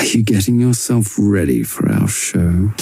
Are you getting yourself ready for our show?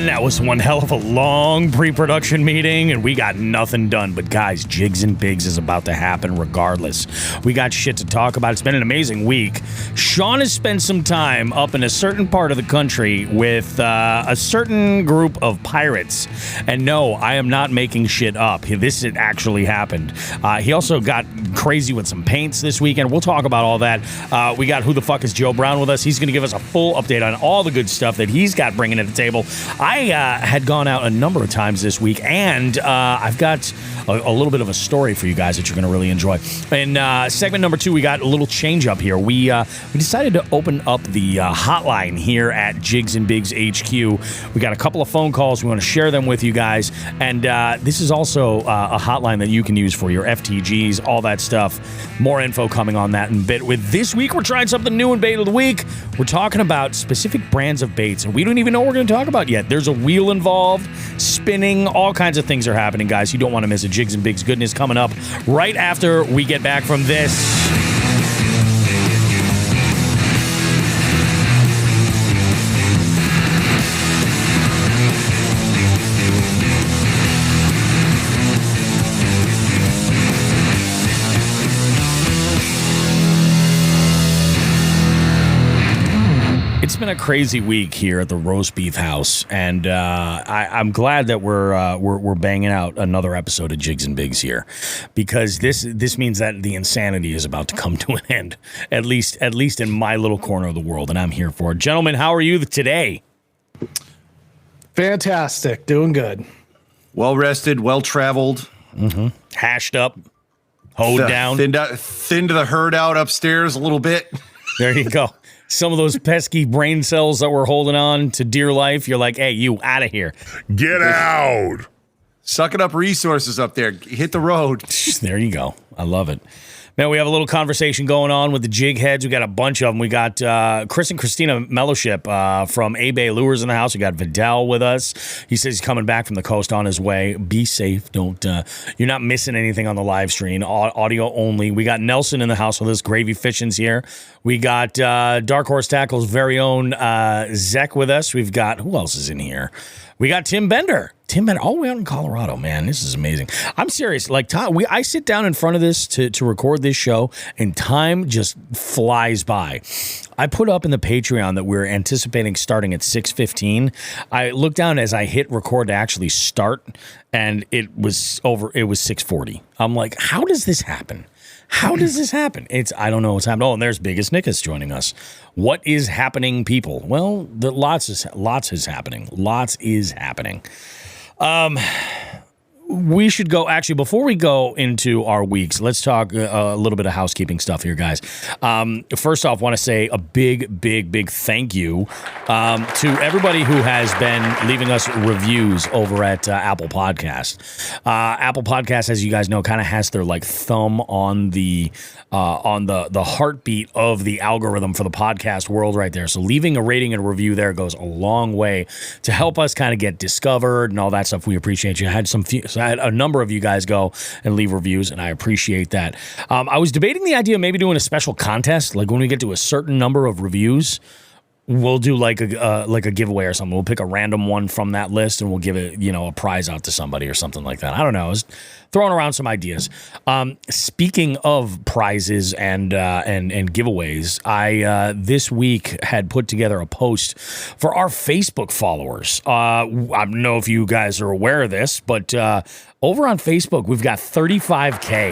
That was one hell of a long pre-production meeting, and we got nothing done. But guys, Jigs and Bigs is about to happen regardless. We got shit to talk about. It's been an amazing week. Shawn has spent some time up in a certain part of the country with a certain group of pirates. And no, I am not making shit up. This actually happened. He also got crazy with some paints this weekend. We'll talk about all that. We got Who the Fuck is Joe Brown with us. He's going to give us a full update on all the good stuff that he's got bringing to the table. I had gone out a number of times this week, and I've got a little bit of a story for you guys that you're going to really enjoy. In segment number 2, we got a little change up here. We decided to open up the hotline here at Jigs and Bigs HQ. We got a couple of phone calls. We want to share them with you guys, and this is also a hotline that you can use for your FTGs, all that stuff. More info coming on that in a bit. With this week, we're trying something new in Bait of the Week. We're talking about specific brands of baits, and we don't even know what we're going to talk about yet. There's a wheel involved, spinning, all kinds of things are happening, guys. You don't want to miss it. Jigs and Bigs goodness coming up right after we get back from this. It's been a crazy week here at the Roast Beef House, and I'm glad that we're banging out another episode of Jigs and Bigs here, because this means that the insanity is about to come to an end, at least in my little corner of the world, and I'm here for it. Gentlemen, how are you today? Fantastic, doing good. Well rested, well traveled, Hashed up, hoed down, thinned the herd out upstairs a little bit. There you go. Some of those pesky brain cells that we're holding on to dear life, you're like, hey, you out of here. Get out. Sucking up resources up there. Hit the road. There you go. I love it. Man, we have a little conversation going on with the jig heads. We got a bunch of them. We got Chris and Christina Mellowship from A-Bay Lures in the house. We got Vidal with us. He says he's coming back from the coast on his way. Be safe. Don't you're not missing anything on the live stream. Audio only. We got Nelson in the house with us. Gravy Fishing's here. We got Dark Horse Tackle's very own Zek with us. We've got, who else is in here? We got Tim Bender. All the way out in Colorado, man. This is amazing. I'm serious. Like, Tom, I sit down in front of this to record this show, and time just flies by. I put up in the Patreon that we're anticipating starting at 6:15. I looked down as I hit record to actually start, and it was over. It was 6:40. I'm like, how does this happen? How does this happen? I don't know what's happening. Oh, and there's Biggest Nickus joining us. What is happening, people? Well, lots is happening. Lots is happening. We should go, actually, before we go into our weeks, let's talk a little bit of housekeeping stuff here, guys. First off, want to say a big thank you to everybody who has been leaving us reviews over at Apple Podcast. Apple Podcast, as you guys know, kind of has their like thumb on the heartbeat of the algorithm for the podcast world right there. So leaving a rating and a review there goes a long way to help us kind of get discovered and all that stuff. We appreciate you. I had a number of you guys go and leave reviews, and I appreciate that. I was debating the idea of maybe doing a special contest, like when we get to a certain number of reviews, we'll do like a giveaway or something. We'll pick a random one from that list, and we'll give it, a prize out to somebody or something like that. I don't know. I was throwing around some ideas. Speaking of prizes and giveaways, I this week had put together a post for our Facebook followers. I don't know if you guys are aware of this, but over on Facebook, we've got 35K.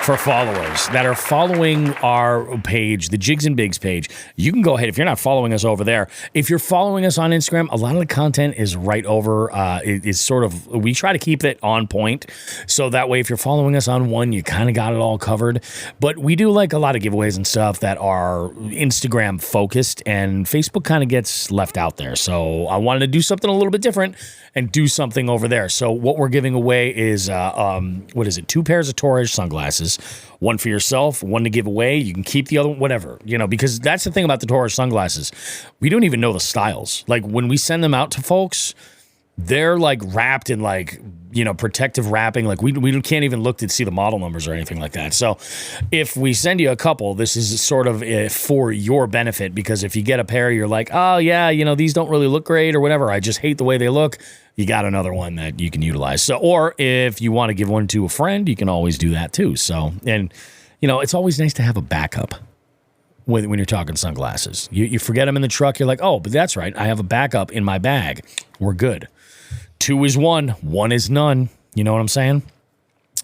for followers that are following our page, the Jigs and Bigs page. You can go ahead, if you're not following us over there. If you're following us on Instagram, a lot of the content is right over. It is sort of, we try to keep it on point. So that way, if you're following us on one, you kind of got it all covered. But we do like a lot of giveaways and stuff that are Instagram focused, and Facebook kind of gets left out there. So I wanted to do something a little bit different and do something over there. So what we're giving away is, 2 pairs of Torres sunglasses, one for yourself, one to give away. You can keep the other one, whatever, because that's the thing about the Torres sunglasses. We don't even know the styles. Like when we send them out to folks, they're like wrapped in protective wrapping. Like we can't even look to see the model numbers or anything like that. So if we send you a couple, this is sort of for your benefit, because if you get a pair, you're like, oh yeah, these don't really look great or whatever. I just hate the way they look. You got another one that you can utilize. So, or if you want to give one to a friend, you can always do that too. So, and it's always nice to have a backup when you're talking sunglasses. You forget them in the truck. You're like, oh, but that's right. I have a backup in my bag. We're good. 2 is 1, 1 is none. You know what I'm saying?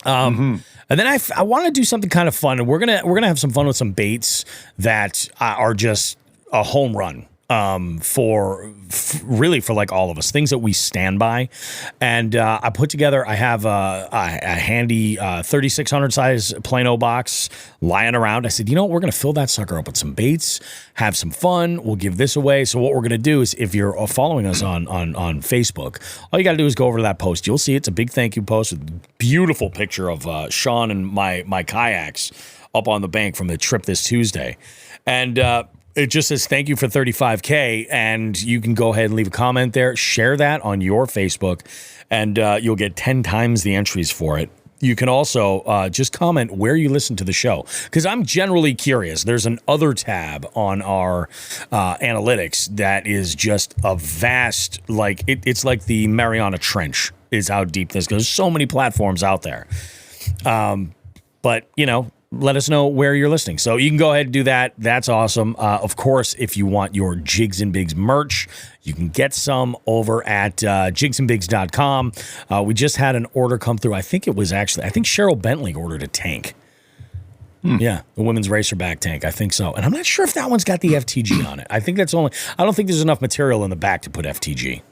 And then I want to do something kind of fun, and we're gonna have some fun with some baits that are just a home run. For like all of us, things that we stand by. And I put together, I have a handy 3600 size Plano box lying around. I said, we're going to fill that sucker up with some baits, have some fun. We'll give this away. So what we're going to do is, if you're following us on Facebook, all you got to do is go over to that post. You'll see it's a big thank you post with a beautiful picture of Shawn and my kayaks up on the bank from the trip this Tuesday. And, it just says, thank you for 35K, and you can go ahead and leave a comment there. Share that on your Facebook, and you'll get 10 times the entries for it. You can also just comment where you listen to the show, because I'm generally curious. There's an other tab on our analytics that is just a vast, it's like the Mariana Trench is how deep this goes. There's so many platforms out there. But, let us know where you're listening. So you can go ahead and do that. That's awesome. Of course, if you want your Jigs and Bigs merch, you can get some over at jigsandbigs.com. We just had an order come through. I think Cheryl Bentley ordered a tank. Yeah, the women's racerback tank. I think so. And I'm not sure if that one's got the FTG on it. I don't think there's enough material in the back to put FTG.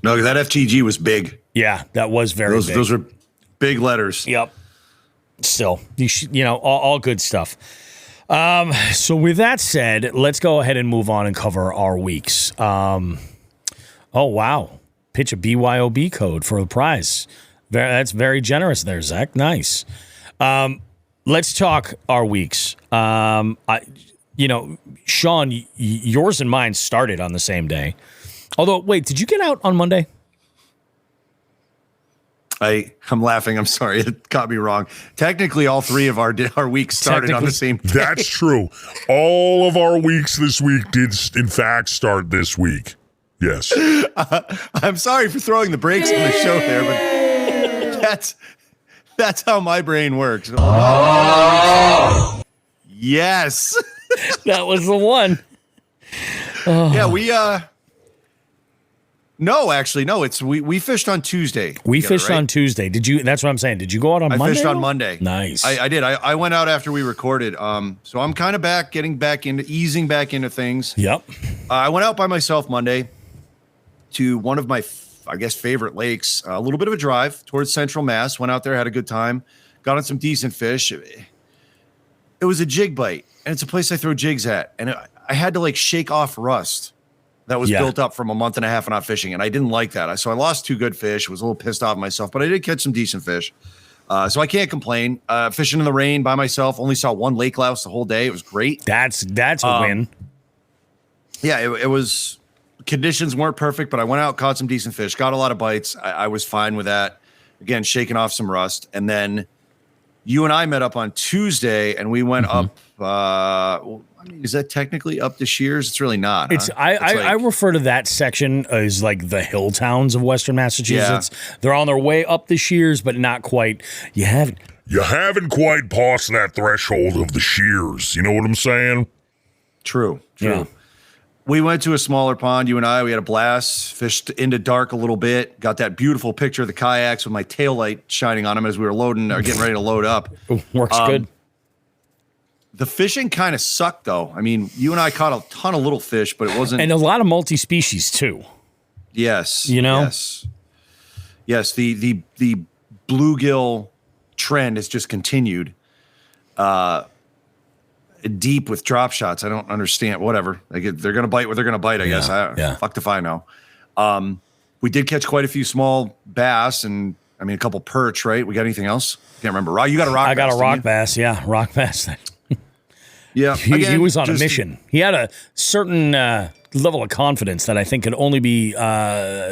No, that FTG was big. Yeah, that was very big. Those are big letters. Yep. Still, all good stuff. So with that said, let's go ahead and move on and cover our weeks. Oh, wow. Pitch a BYOB code for the prize. That's very generous there, Zach. Nice. Let's talk our weeks. Shawn, yours and mine started on the same day. Although, wait, did you get out on Monday? I'm laughing. I'm sorry. It got me wrong. Technically, all 3 of our weeks started on the same day. That's true. All of our weeks this week did, in fact, start this week. Yes. I'm sorry for throwing the brakes on the show there, but that's how my brain works. Oh. Yes. That was the one. Oh. Yeah, we No, actually, no. We fished on Tuesday. We fished on Tuesday. Did you? That's what I'm saying. Did you go out on Monday? I fished on Monday. Nice. I did. I went out after we recorded. So I'm kind of easing back into things. Yep. I went out by myself Monday to one of my, favorite lakes. A little bit of a drive towards Central Mass. Went out there, had a good time, got on some decent fish. It was a jig bite, and it's a place I throw jigs at, and I had to shake off rust that was built up from a month and a half of not fishing, and I didn't like that. So I lost 2 good fish. Was a little pissed off myself, but I did catch some decent fish. So I can't complain. Fishing in the rain by myself, only saw 1 lake louse the whole day. It was great. That's a win. Yeah, it was. Conditions weren't perfect, but I went out, caught some decent fish, got a lot of bites. I was fine with that. Again, shaking off some rust, and then you and I met up on Tuesday, and we went up. Is that technically up the Shears? It's really not. It's I refer to that section as like the hill towns of Western Massachusetts. Yeah. They're on their way up the Shears, but not quite. You haven't quite passed that threshold of the Shears. You know what I'm saying? True. Yeah. We went to a smaller pond, you and I. We had a blast, fished into dark a little bit, got that beautiful picture of the kayaks with my tail light shining on them as we were loading or getting ready to load up. Works good. The fishing kind of sucked, though. I mean, you and I caught a ton of little fish, but it wasn't. And a lot of multi-species, too. Yes. You know? Yes. The bluegill trend has just continued. Deep with drop shots. I don't understand. Whatever. They're going to bite what they're going to bite, I guess. Fuck if I know. We did catch quite a few small bass and, I mean, a couple perch, right? We got anything else? Can't remember. You got a rock bass. I got a rock bass. Yeah, rock bass. Yeah. He was on a mission. He had a certain level of confidence that I think could only be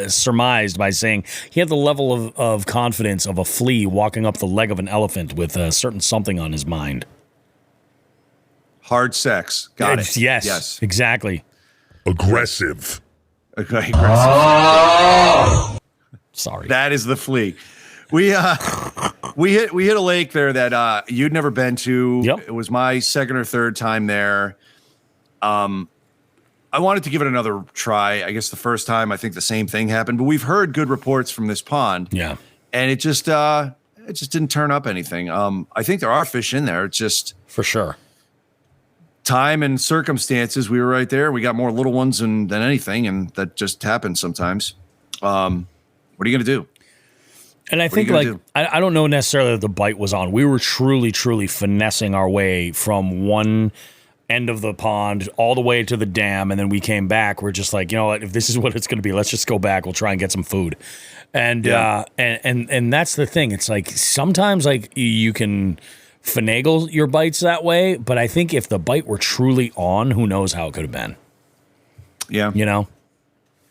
surmised by saying he had the level of confidence of a flea walking up the leg of an elephant with a certain something on his mind. Hard sex. Got it. Yes. Exactly. Aggressive. Okay. Aggressive. Sorry. That is the flea. We hit a lake there that you'd never been to. Yep. It was my second or third time there. I wanted to give it another try. I guess the first time I think the same thing happened, but we've heard good reports from this pond. Yeah. And it just didn't turn up anything. I think there are fish in there. It's just For sure. time and circumstances. We were right there. We got more little ones than anything, and that just happens sometimes. What are you going to do? And I think, I don't know necessarily that the bite was on. We were truly, truly finessing our way from one end of the pond all the way to the dam, and then we came back. We're just like, you know what? If this is what it's going to be, let's just go back. We'll try and get some food. And and that's the thing. It's like sometimes like you can finagle your bites that way, but I think if the bite were truly on, who knows how it could have been. Yeah. You know?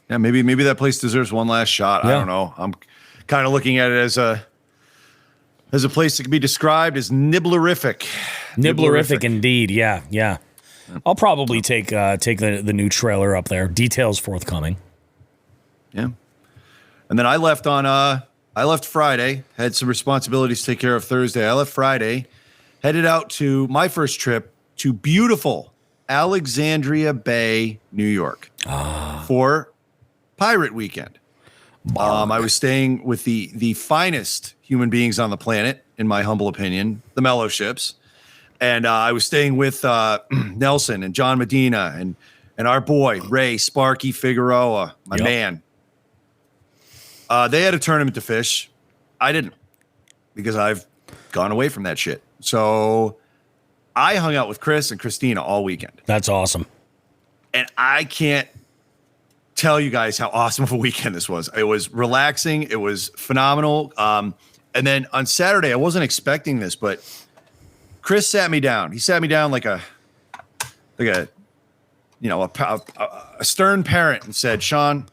Yeah, maybe that place deserves one last shot. I don't know. I'm kind of looking at it as a place that can be described as nibblerific. Nibblerific indeed. Yeah. I'll probably take the new trailer up there. Details forthcoming. Yeah. And then I left Friday, had some responsibilities to take care of Thursday. I left Friday, headed out to my first trip to beautiful Alexandria Bay, New York for Pirate Weekend. I was staying with the finest human beings on the planet, in my humble opinion, the Mellow Ships. And I was staying with Nelson and John Medina and our boy, Ray Sparky Figueroa, my man. They had a tournament to fish. I didn't, because I've gone away from that shit. So I hung out with Chris and Christina all weekend. That's awesome. And I can't tell you guys how awesome of a weekend this was. It was relaxing. It was phenomenal. And then on Saturday, I wasn't expecting this, but Chris sat me down. He sat me down like a stern parent and said, "Shawn,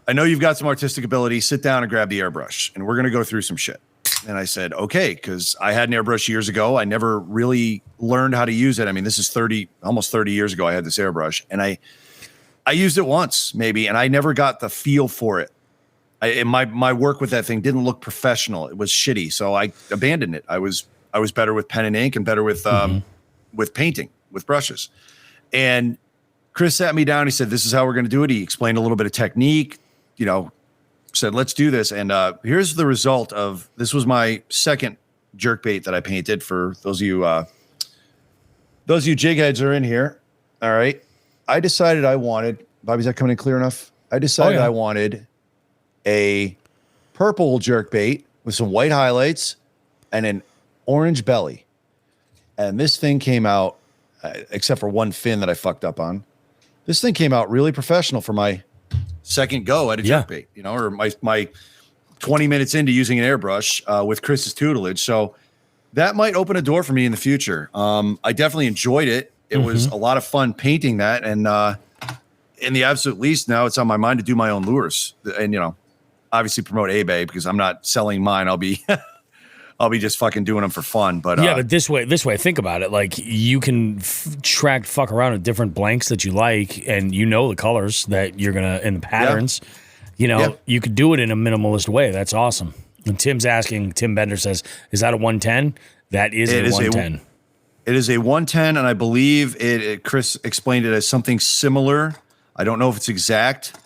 I know you've got some artistic ability. Sit down and grab the airbrush, and we're going to go through some shit." And I said, "Okay," because I had an airbrush years ago. I never really learned how to use it. I mean, this is almost 30 years ago I had this airbrush, and I used it once maybe, and I never got the feel for it. My work with that thing didn't look professional. It was shitty, so I abandoned it. I was better with pen and ink and better with painting with brushes. And Chris sat me down. He said, "This is how we're going to do it." He explained a little bit of technique, said, "Let's do this." And here's the result of this. Was my second jerkbait that I painted. For those of you jig heads are in here. All right. I decided I wanted, Bobby, is that coming in clear enough? I decided I wanted a purple jerkbait with some white highlights and an orange belly. And this thing came out, except for one fin that I fucked up on. This thing came out really professional for my second go at a jerkbait, or my 20 minutes into using an airbrush with Chris's tutelage. So that might open a door for me in the future. I definitely enjoyed it. It was a lot of fun painting that. And in the absolute least, now it's on my mind to do my own lures and, obviously promote eBay, because I'm not selling mine. I'll be just fucking doing them for fun. But but this way, think about it. Like, you can fuck around with different blanks that you like, and the colors that you're gonna and the patterns. Yeah. You could do it in a minimalist way. That's awesome. And Tim Bender says, "Is that a 110?" That is a 110. It is a 110, and I believe Chris explained it as something similar. I don't know if it's exact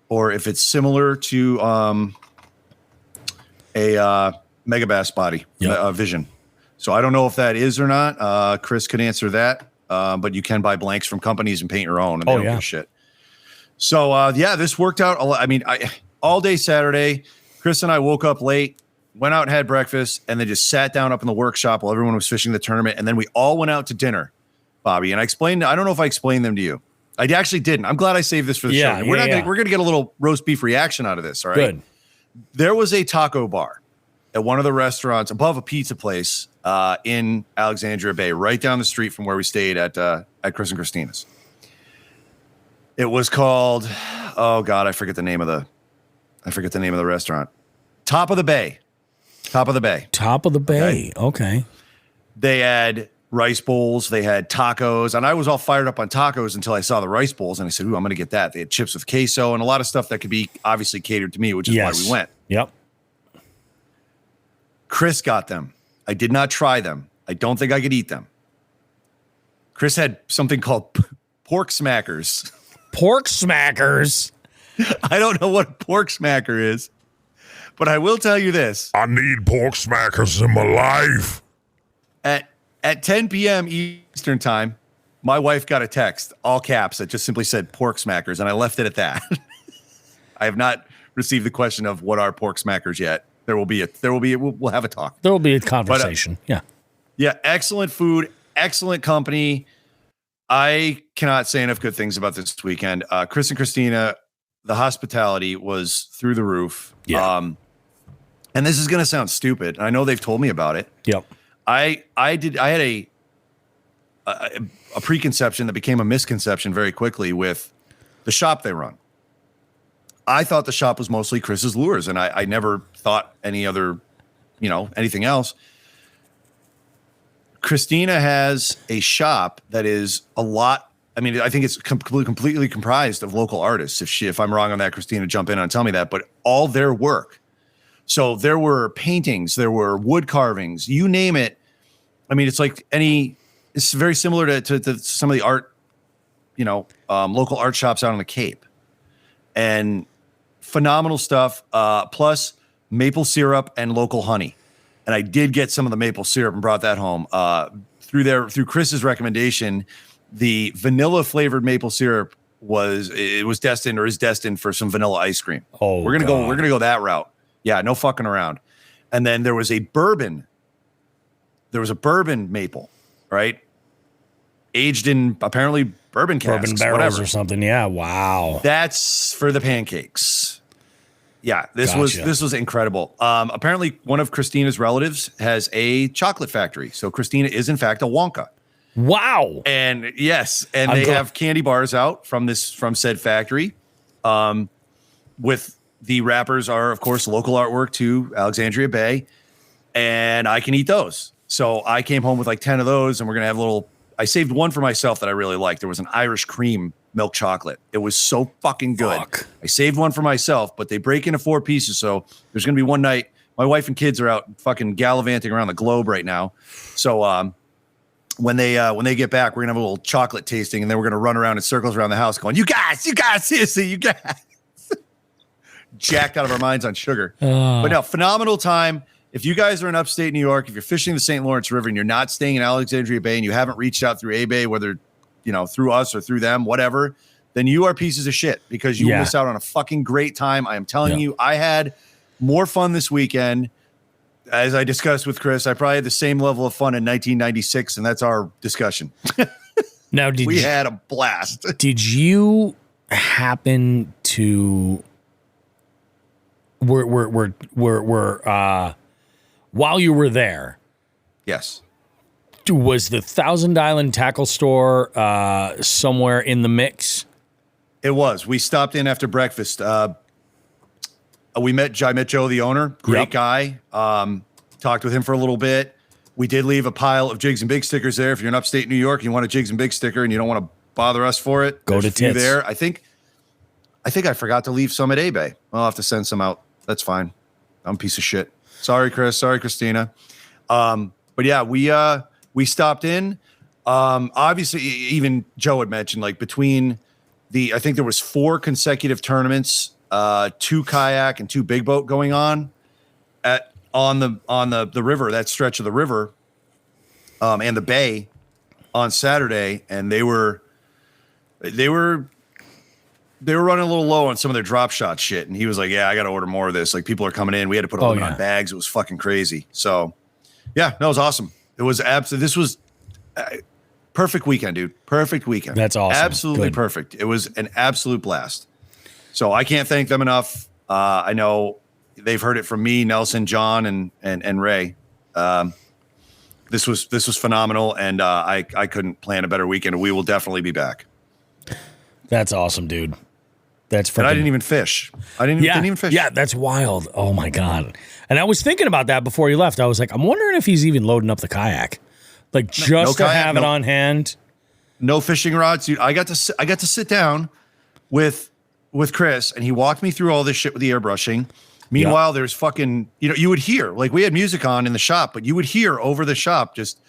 or if it's similar to a Megabass body Vision. So I don't know if that is or not. Chris could answer that, but you can buy blanks from companies and paint your own, and they don't give a shit. So this worked out. I mean, all day Saturday, Chris and I woke up late, went out and had breakfast, and then just sat down up in the workshop while everyone was fishing the tournament. And then we all went out to dinner, Bobby. And I don't know if I explained them to you. I actually didn't. I'm glad I saved this for the show. We're going to get a little roast beef reaction out of this. All right. Good. There was a taco bar at one of the restaurants above a pizza place in Alexandria Bay, right down the street from where we stayed at Chris and Christina's. It was called, oh God, I forget the name of the restaurant. Top of the Bay. Okay. They had rice bowls. They had tacos. And I was all fired up on tacos until I saw the rice bowls. And I said, ooh, I'm going to get that. They had chips with queso and a lot of stuff that could be obviously catered to me, which is why we went. Yep. Chris got them. I did not try them. I don't think I could eat them. Chris had something called pork smackers. Pork smackers? I don't know what a pork smacker is, but I will tell you this. I need pork smackers in my life. At 10 p.m. Eastern time, my wife got a text, all caps, that just simply said pork smackers, and I left it at that. I have not received the question of what are pork smackers yet. We'll have a talk. There will be a conversation. Yeah. Excellent food, excellent company. I cannot say enough good things about this weekend. Chris and Christina, the hospitality was through the roof. Yeah. And this is going to sound stupid. I know they've told me about it. Yep. I had a preconception that became a misconception very quickly with the shop they run. I thought the shop was mostly Chris's lures, and I never thought any other, anything else. Christina has a shop that is a lot. I mean, I think it's completely comprised of local artists. If I'm wrong on that, Christina, jump in and tell me that. But all their work. So there were paintings, there were wood carvings, you name it. I mean, it's like it's very similar to some of the art, local art shops out on the Cape. And phenomenal stuff, plus maple syrup and local honey. And I did get some of the maple syrup and brought that home. Through Chris's recommendation, the vanilla flavored maple syrup is destined for some vanilla ice cream. Oh, we're gonna go that route. Yeah, no fucking around. And then there was a bourbon maple, right? Aged in apparently bourbon casks, bourbon barrels or something. Yeah, wow. That's for the pancakes. Yeah, this was incredible. Apparently, one of Christina's relatives has a chocolate factory, so Christina is in fact a Wonka. Wow. And yes, and they have candy bars out from said factory. With the wrappers are of course local artwork to Alexandria Bay, and I can eat those. So I came home with like 10 of those, and we're gonna have I saved one for myself that I really liked. There was an Irish cream milk chocolate. It was so fucking good. I saved one for myself, but they break into 4 pieces. So there's going to be one night. My wife and kids are out fucking gallivanting around the globe right now. So when they get back, we're going to have a little chocolate tasting, and then we're going to run around in circles around the house going, you guys, seriously, you guys. Jacked out of our minds on sugar. But no, phenomenal time. If you guys are in upstate New York, if you're fishing the St. Lawrence River and you're not staying in Alexandria Bay and you haven't reached out through A-Bay, whether through us or through them, whatever, then you are pieces of shit because you miss out on a fucking great time. I am telling you, I had more fun this weekend. As I discussed with Chris, I probably had the same level of fun in 1996, and that's our discussion. Now, we had a blast. Did you happen to while you were there? Yes. Was the Thousand Island Tackle Store somewhere in the mix? It was. We stopped in after breakfast. I met Joe, the owner. Great guy. Talked with him for a little bit. We did leave a pile of Jigs and Big stickers there. If you're in upstate New York and you want a Jigs and Big sticker and you don't want to bother us for it, go to Tits. There. I think I forgot to leave some at A-Bay. I'll have to send some out. That's fine. I'm a piece of shit. Sorry, Chris. Sorry, Christina. But yeah, we stopped in. Obviously, even Joe had mentioned like between I think there was 4 consecutive tournaments, 2 kayak and 2 big boat going on on the river, that stretch of the river, and the bay on Saturday, and they were running a little low on some of their drop shot shit, and he was like, "Yeah, I got to order more of this. Like people are coming in. We had to put a limit on bags. It was fucking crazy." So, yeah, no, it was awesome. It was absolutely. This was. Perfect weekend, dude. Perfect weekend. That's awesome. Absolutely perfect. It was an absolute blast. So I can't thank them enough. I know they've heard it from me, Nelson, John, and Ray. This was phenomenal, and I couldn't plan a better weekend. We will definitely be back. That's awesome, dude. That's freaking. And I didn't even fish. Didn't even fish. Yeah, that's wild. Oh my god. And I was thinking about that before he left. I was like, I'm wondering if he's even loading up the kayak. Like just to have it on hand. No fishing rods, dude. I got to sit down with Chris, and he walked me through all this shit with the airbrushing. Meanwhile, there's fucking, you would hear, like we had music on in the shop, but you would hear over the shop just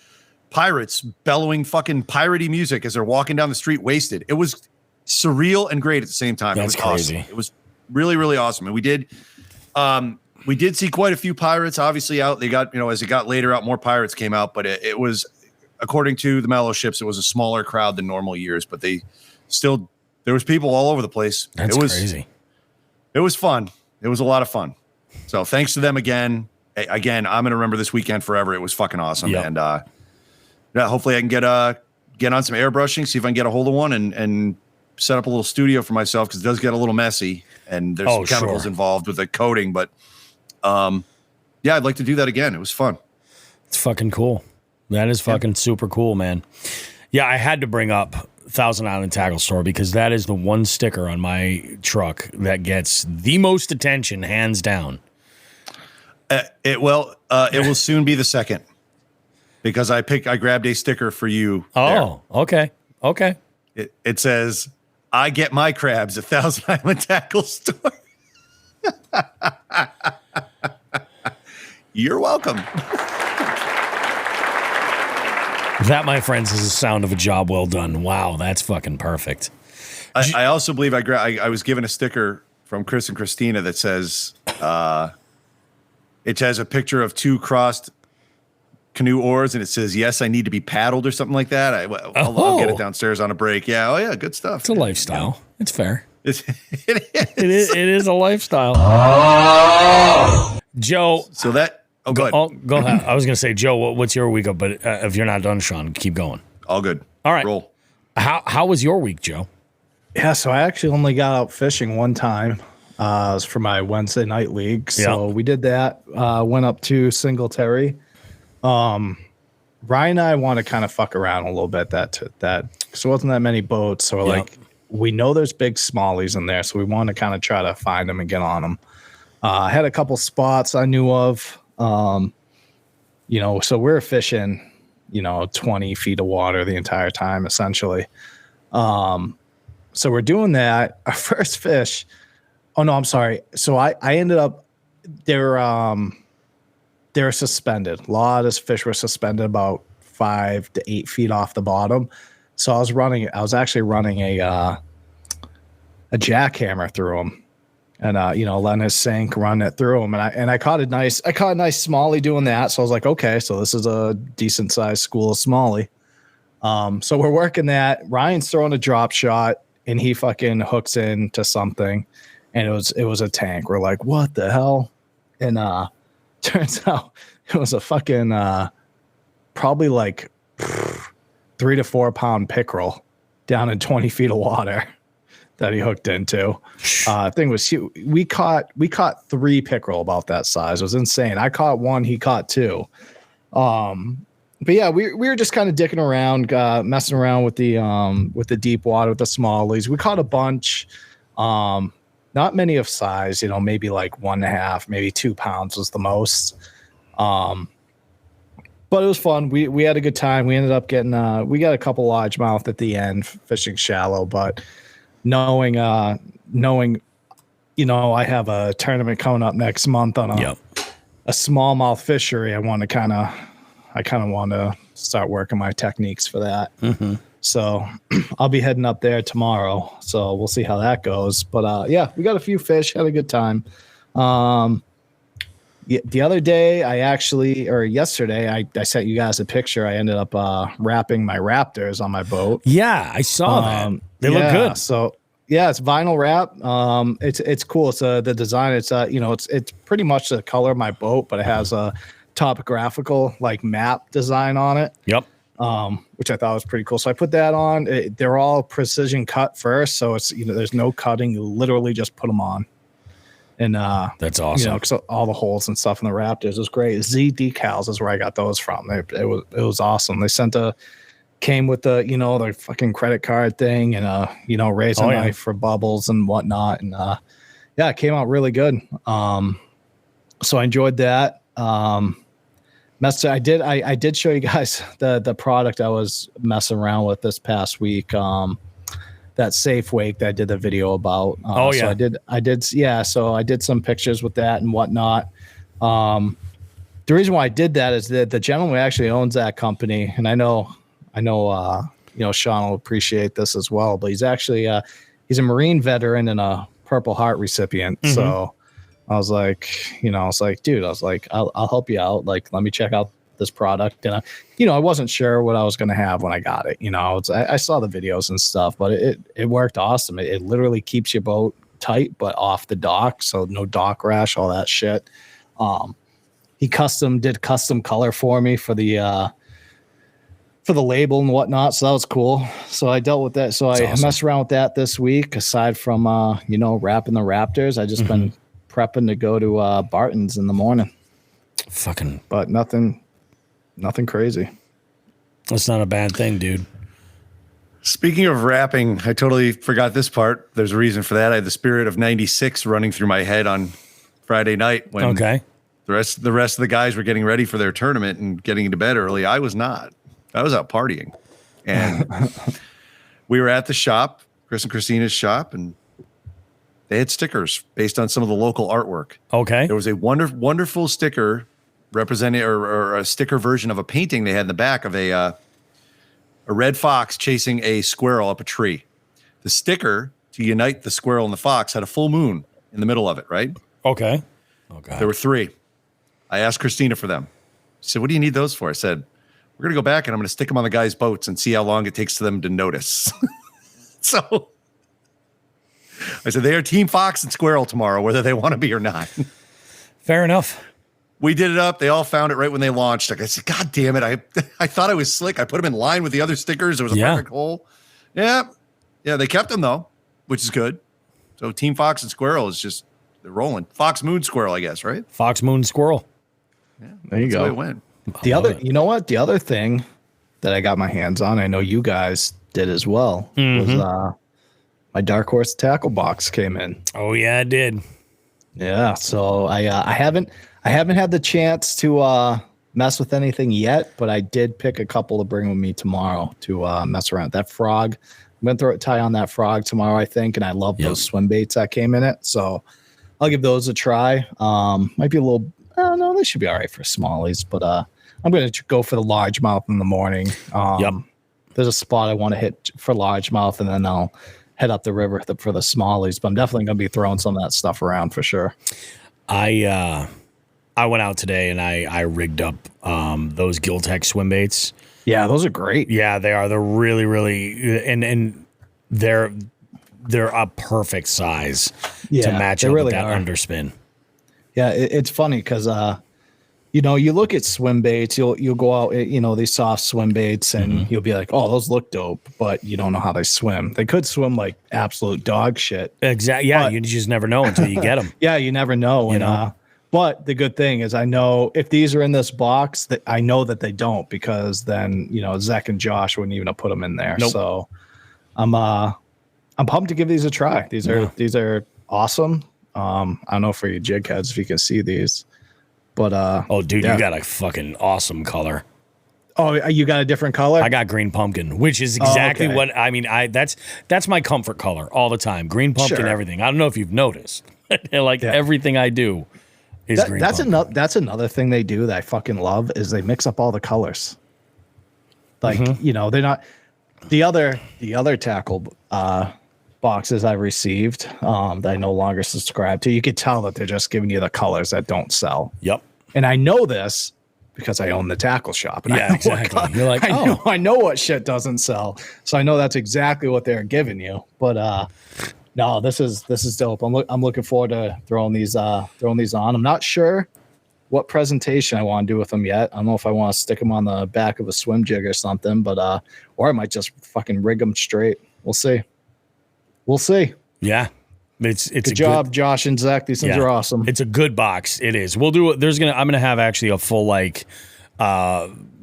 pirates bellowing fucking piratey music as they're walking down the street wasted. It was surreal and great at the same time. That's it was crazy. Awesome. It was really, really awesome. And we did see quite a few pirates obviously out. They got, as it got later out, more pirates came out, but it was, according to the Mellow Ships, it was a smaller crowd than normal years, but there was people all over the place. That's crazy. It was fun. It was a lot of fun. So thanks to them again. Again, I'm going to remember this weekend forever. It was fucking awesome. Yep. And hopefully I can get on some airbrushing, see if I can get a hold of one and set up a little studio for myself, because it does get a little messy and there's some chemicals involved with the coating. But yeah, I'd like to do that again. It was fun. It's fucking cool. That is fucking super cool, man. Yeah, I had to bring up Thousand Island Tackle Store because that is the one sticker on my truck that gets the most attention, hands down. It will soon be the second, because I grabbed a sticker for you. Oh, there. Okay. It says, "I get my crabs at Thousand Island Tackle Store." You're welcome. That, my friends, is the sound of a job well done. Wow, that's fucking perfect. I also believe I was given a sticker from Chris and Christina that says, it has a picture of 2 crossed canoe oars, and it says, "Yes, I need to be paddled," or something like that. I'll get it downstairs on a break. Yeah. Oh yeah. Good stuff. It's a lifestyle. It's fair. It is a lifestyle. Joe. So that. Oh, go ahead. Go ahead. I was going to say, Joe, what's your week up? But if you're not done, Shawn, keep going. All good. All right. Roll. How was your week, Joe? Yeah, so I actually only got out fishing one time. It was for my Wednesday night league. So we did that. Went up to Singletary. Ryan and I want to kind of fuck around a little bit that because there wasn't that many boats. So like, we know there's big smallies in there, so we want to kind of try to find them and get on them. I had a couple spots I knew of. So we're fishing, 20 feet of water the entire time, essentially. So we're doing that. Our first fish. Oh no, I'm sorry. So I ended up, they were suspended. A lot of fish were suspended about 5 to 8 feet off the bottom. So I was actually running a jackhammer through them. And letting it sink, run it through them, and I caught a nice smallie doing that. So I was like, okay, so this is a decent sized school of smallie. So we're working that. Ryan's throwing a drop shot, and he fucking hooks into something, and it was a tank. We're like, what the hell? And turns out it was a fucking probably like 3 to 4 pound pickerel down in 20 feet of water that he hooked into. Thing was huge. We caught 3 pickerel about that size. It was insane. I caught 1, he caught 2. But yeah, we were just kind of dicking around, messing around with the deep water, with the smallies. We caught a bunch, not many of size, maybe like 1.5, maybe 2 pounds was the most. But it was fun. We had a good time. We ended up getting, we got a couple largemouth at the end, fishing shallow, but knowing, I have a tournament coming up next month on a smallmouth fishery. I want to kind of kind of want to start working my techniques for that. So I'll be heading up there tomorrow. So we'll see how that goes. But yeah, we got a few fish, had a good time. The other day, yesterday, I sent you guys a picture. I ended up wrapping my raptors on my boat. Yeah, I saw that. They look good. So yeah, it's vinyl wrap. It's cool. It's the design. It's it's pretty much the color of my boat, but it has a topographical like map design on it. Yep. Which I thought was pretty cool. So I put that on. They're all precision cut first, so it's there's no cutting. You literally just put them on. And that's awesome. Because all the holes and stuff in the Raptors was great. Z decals is where I got those from. It was awesome. They came with the fucking credit card thing and razor knife for bubbles and whatnot. And yeah, it came out really good. So I enjoyed that. I did show you guys the product I was messing around with this past week. That safe wake that I did the video about. So I did some pictures with that and whatnot. The reason why I did that is that the gentleman who actually owns that company, and I know, Shawn will appreciate this as well, but he's actually, he's a Marine veteran and a Purple Heart recipient. Mm-hmm. So I was like, dude, I'll help you out. Like, let me check out this product. And I wasn't sure what I was going to have when I got it. I saw the videos and stuff, but it worked awesome. It literally keeps your boat tight, but off the dock. So no dock rash, all that shit. He did custom color for me for the label and whatnot. So that was cool. So I dealt with that. So I messed around with that this week. Aside from, wrapping the Raptors, I just been prepping to go to Barton's in the morning. But nothing crazy. That's not a bad thing, dude. Speaking of rapping, I totally forgot this part. There's a reason for that. I had the spirit of 96 running through my head on Friday night when the rest of the guys were getting ready for their tournament and getting into bed early. I was not. I was out partying. And we were at the shop, Chris and Christina's shop, and they had stickers based on some of the local artwork. Okay. There was a wonderful sticker representing or a sticker version of a painting they had in the back of a red fox chasing a squirrel up a tree. The sticker to unite the squirrel and the fox had a full moon in the middle of it, right? Okay. There were 3. I asked Christina for them. She said, "What do you need those for?" I said, "We're going to go back and I'm going to stick them on the guys' boats and see how long it takes for them to notice." So I said, "They are Team Fox and Squirrel tomorrow, whether they want to be or not." Fair enough. We did it up. They all found it right when they launched. Like I said, "God damn it. I thought I was slick. I put them in line with the other stickers. There was a perfect hole." Yeah. Yeah. They kept them though, which is good. So Team Fox and Squirrel is they're rolling. Fox, Moon, Squirrel, I guess, right? Fox, Moon, Squirrel. Yeah. There you go. That's the way it went. The other thing that I got my hands on, I know you guys did as well, was my Dark Horse tackle box came in. Oh yeah, it did. Yeah. So I haven't had the chance to mess with anything yet, but I did pick a couple to bring with me tomorrow to mess around. That frog, I'm gonna throw a tie on that frog tomorrow, I think, and I love those swim baits that came in it. So I'll give those a try. Might be a little. No, they should be all right for smallies, but I'm gonna go for the largemouth in the morning. There's a spot I want to hit for largemouth, and then I'll head up the river for the smallies. But I'm definitely gonna be throwing some of that stuff around for sure. I went out today and I rigged up those Giltech swim baits. Yeah, those are great. Yeah, they are. They're really, really, and they're a perfect size to match up with that underspin. Yeah, it's funny because you look at swim baits, you'll go out, these soft swim baits, and you'll be like, oh, those look dope, but you don't know how they swim. They could swim like absolute dog shit. Exactly. Yeah, you just never know until you get them. Yeah, you never know. But the good thing is I know if these are in this box, that I know that they don't, because then, Zach and Josh wouldn't even have put them in there. Nope. So I'm pumped to give these a try. These are awesome. I don't know for you jig heads if you can see these, but you got a fucking awesome color. Oh, you got a different color? I got green pumpkin, which is exactly what I mean. That's my comfort color all the time. Green pumpkin, everything. I don't know if you've noticed. Everything I do, green That's pumpkin. that's another thing they do that I fucking love is they mix up all the colors. Like, they're not the other tackle boxes I received that I no longer subscribe to. You could tell that they're just giving you the colors that don't sell. Yep. And I know this because I own the tackle shop. And Yeah, exactly. You're like, I know what shit doesn't sell. So I know that's exactly what they're giving you. But no, this is dope. I'm looking forward to throwing these on. I'm not sure what presentation I want to do with them yet. I don't know if I want to stick them on the back of a swim jig or something, but or I might just fucking rig them straight. We'll see. Yeah. It's Good a job, Josh and Zach. These things are awesome. It's a good box. It is. We'll do it. I'm gonna have actually a full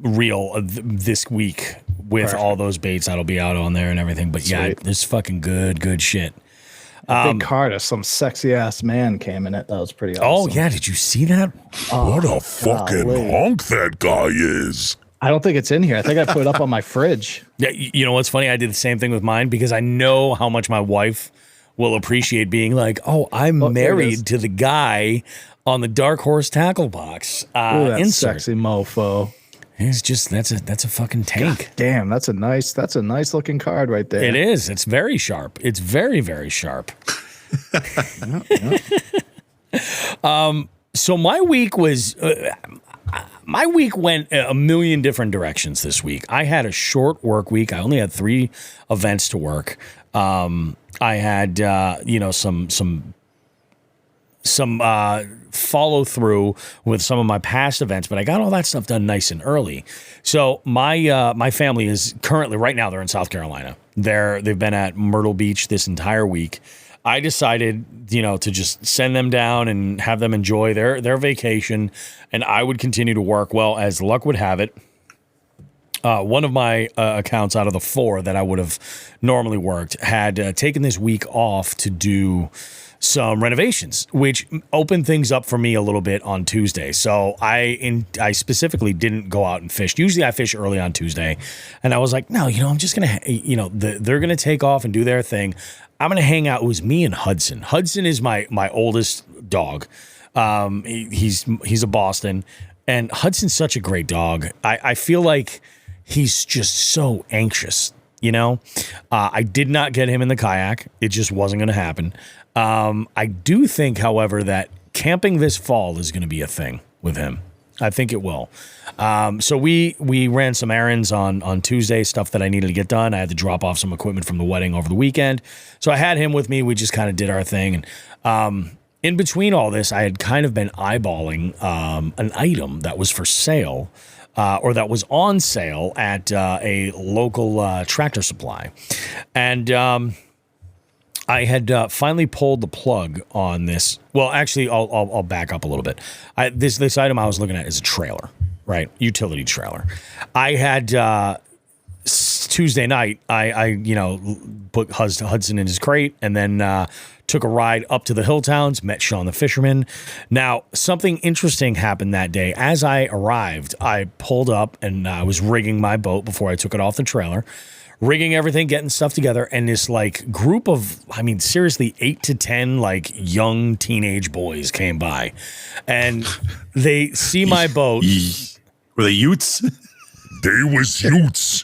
reel this week with all those baits that'll be out on there and everything. But yeah, there's fucking good shit. Big card of some sexy ass man came in it. That was pretty awesome. Oh yeah, did you see that? What a fucking honk that guy is. I don't think it's in here. I think I put it up on my fridge. Yeah, you know what's funny? I did the same thing with mine because I know how much my wife will appreciate being like, oh, I'm married to the guy on the Dark Horse tackle box. Ooh, that insert. sexy mofo. It's just that's a fucking tank. God damn, that's a nice looking card right there. It is. It's very sharp. It's very, very sharp. So my week went a million different directions this week. I had a short work week. I only had 3 events to work. I had some follow through with some of my past events, but I got all that stuff done nice and early. So my family is currently right now they're in South Carolina. They've been at Myrtle Beach this entire week. I decided, to just send them down and have them enjoy their vacation, and I would continue to work. Well, as luck would have it, one of my accounts out of the 4 that I would have normally worked had taken this week off to do some renovations, which opened things up for me a little bit on Tuesday. So I specifically didn't go out and fish. Usually I fish early on Tuesday, and I was like, no, I'm just gonna, they're gonna take off and do their thing. I'm gonna hang out. It was me and Hudson. Hudson is my oldest dog. He's a Boston, and Hudson's such a great dog. I feel like he's just so anxious. I did not get him in the kayak. It just wasn't going to happen. I do think, however, that camping this fall is going to be a thing with him. I think it will. So we ran some errands on Tuesday, stuff that I needed to get done. I had to drop off some equipment from the wedding over the weekend. So I had him with me. We just kind of did our thing. And in between all this, I had kind of been eyeballing an item that was for sale or that was on sale at a local Tractor Supply. And I had finally pulled the plug on this. Well, actually, I'll back up a little bit. This item I was looking at is a trailer, right? Utility trailer. I had Tuesday night. I put Hudson in his crate and then took a ride up to the Hilltowns. Met Shawn the fisherman. Now, something interesting happened that day. As I arrived, I pulled up and I was rigging my boat before I took it off the trailer. Rigging everything, getting stuff together, and this group of, seriously, 8 to 10 young teenage boys came by, and they see my boat. Were they Utes? They was Utes.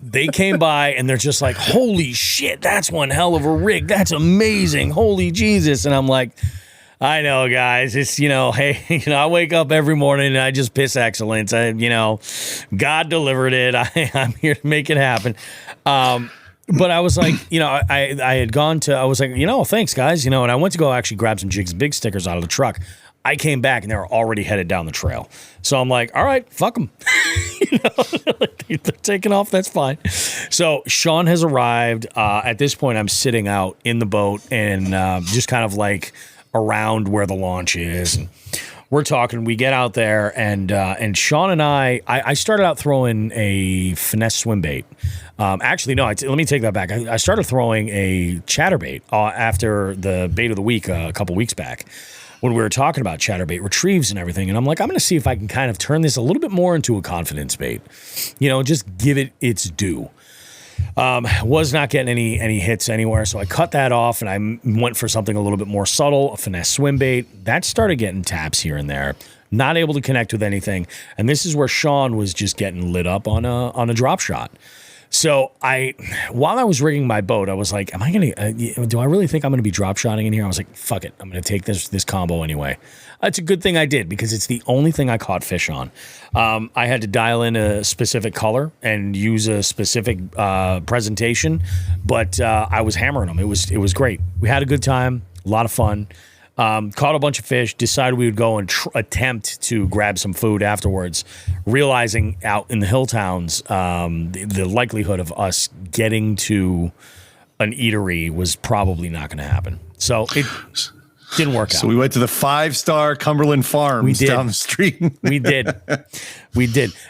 They came by and they're just like, "Holy shit, that's one hell of a rig. That's amazing. Holy Jesus!" And I'm like, I know, guys. It's, hey, I wake up every morning and I just piss excellence. God delivered it. I'm here to make it happen. But I was like, I had gone to, I was like, thanks, guys. And I went to go actually grab some Jigs Big stickers out of the truck. I came back and they were already headed down the trail. So I'm like, all right, fuck them. They're taking off. That's fine. So Shawn has arrived. At this point, I'm sitting out in the boat and just kind of around where the launch is, and we're talking. We get out there, and Shawn and I started out throwing a finesse swimbait. Actually, no, let me take that back. I started throwing a chatterbait after the bait of the week a couple weeks back when we were talking about chatterbait retrieves and everything. And I'm like, I'm going to see if I can kind of turn this a little bit more into a confidence bait, just give it its due. Was not getting any hits anywhere, so I cut that off and I went for something a little bit more subtle, a finesse swim bait. That started getting taps here and there. Not able to connect with anything, and this is where Shawn was just getting lit up on a drop shot. So while I was rigging my boat, I was like, "Am I gonna? Do I really think I'm gonna be drop shotting in here?" I was like, "Fuck it, I'm gonna take this combo anyway." It's a good thing I did because it's the only thing I caught fish on. I had to dial in a specific color and use a specific presentation, but I was hammering them. It was great. We had a good time, a lot of fun. Caught a bunch of fish, decided we would go and attempt to grab some food afterwards, realizing out in the hill towns, the likelihood of us getting to an eatery was probably not going to happen. So it didn't work out. So we went to the 5-star Cumberland Farms down the street. We did.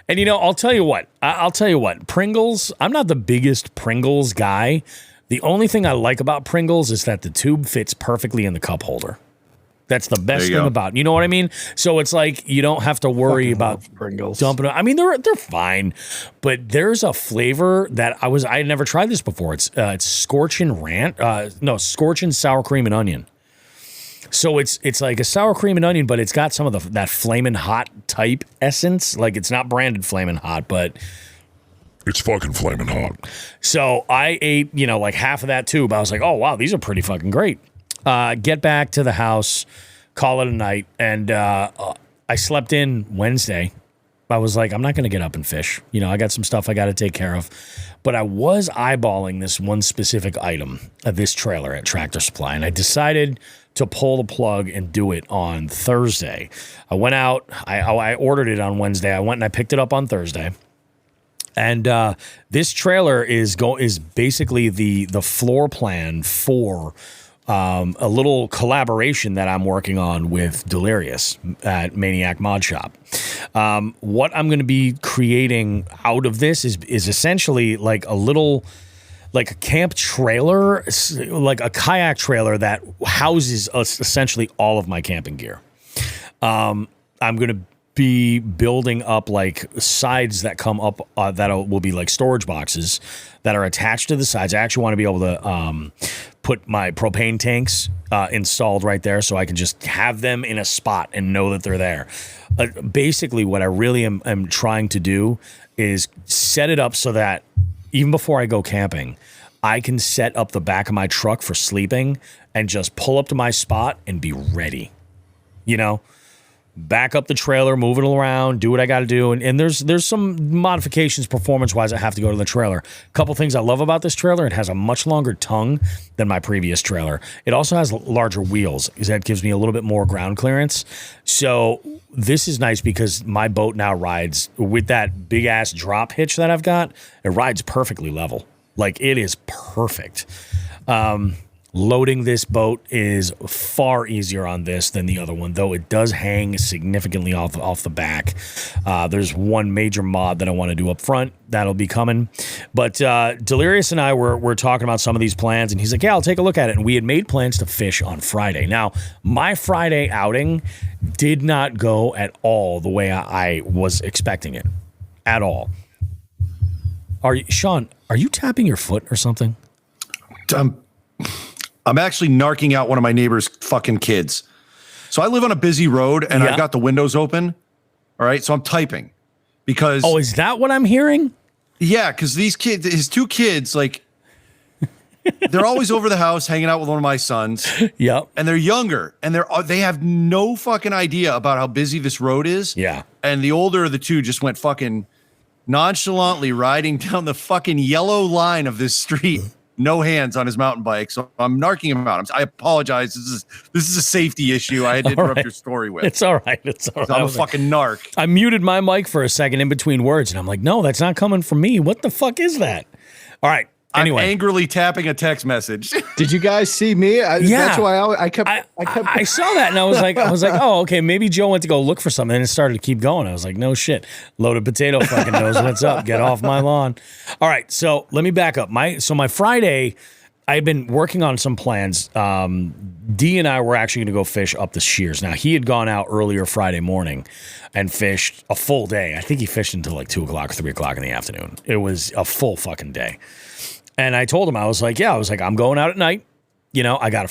And I'll tell you what, Pringles, I'm not the biggest Pringles guy. The only thing I like about Pringles is that the tube fits perfectly in the cup holder. That's the best thing about it. You know what I mean? So it's like you don't have to worry about Pringles dumping them. I mean, they're fine, but there's a flavor that I had never tried this before. It's scorching sour cream and onion. So it's like a sour cream and onion, but it's got some of that flamin' hot type essence. Like it's not branded flamin' hot, but it's fucking flaming hot. So I ate, like half of that tube. I was like, oh wow, these are pretty fucking great. Get back to the house, call it a night, and I slept in Wednesday. I was like, I'm not going to get up and fish. I got some stuff I got to take care of. But I was eyeballing this one specific item of this trailer at Tractor Supply, and I decided to pull the plug and do it on Thursday. I went out. I ordered it on Wednesday. I went and I picked it up on Thursday. And this trailer is basically the floor plan for a little collaboration that I'm working on with Delirious at Maniac Mod Shop. What I'm going to be creating out of this is essentially like a camp trailer, like a kayak trailer that houses essentially all of my camping gear. I'm going to be building up like sides that come up that will be like storage boxes that are attached to the sides. I actually want to be able to put my propane tanks installed right there so I can just have them in a spot and know that they're there. Basically, what I really am trying to do is set it up so that even before I go camping, I can set up the back of my truck for sleeping and just pull up to my spot and be ready. Back up the trailer, move it around, do what I got to do. And there's some modifications performance-wise I have to go to the trailer. A couple things I love about this trailer, it has a much longer tongue than my previous trailer. It also has larger wheels because that gives me a little bit more ground clearance. So this is nice because my boat now rides with that big-ass drop hitch that I've got. It rides perfectly level. Like, it is perfect. Loading this boat is far easier on this than the other one, though it does hang significantly off the back. There's one major mod that I want to do up front. That'll be coming. But Delirious and I were talking about some of these plans, and he's like, yeah, I'll take a look at it. And we had made plans to fish on Friday. Now, my Friday outing did not go at all the way I was expecting it. At all. Shawn, are you tapping your foot or something? I'm actually narking out one of my neighbor's fucking kids. So I live on a busy road and I've got the windows open. All right. So I'm typing because. Oh, is that what I'm hearing? Yeah. Cause these kids, his two kids, like they're always over the house hanging out with one of my sons. Yep. And they're younger and they have no fucking idea about how busy this road is. Yeah. And the older of the two just went fucking nonchalantly riding down the fucking yellow line of this street. No hands on his mountain bike, so I'm narking him out. I apologize. This is a safety issue. I had to interrupt your story with. It's all right. It's all right. I'm a fucking narc. I muted my mic for a second in between words, and I'm like, no, that's not coming from me. What the fuck is that? All right. Anyway. I'm angrily tapping a text message. Did you guys see me? Yeah. That's why I kept. I saw that and I was like, oh, okay, maybe Joe went to go look for something and it started to keep going. I was like, no shit. Loaded potato fucking knows what's up. Get off my lawn. All right, so let me back up. My Friday, I've been working on some plans. D and I were actually going to go fish up the Shears. Now, he had gone out earlier Friday morning and fished a full day. I think he fished until like 2 o'clock, 3 o'clock in the afternoon. It was a full fucking day. And I told him, I was like, I'm going out at night. You know, I got a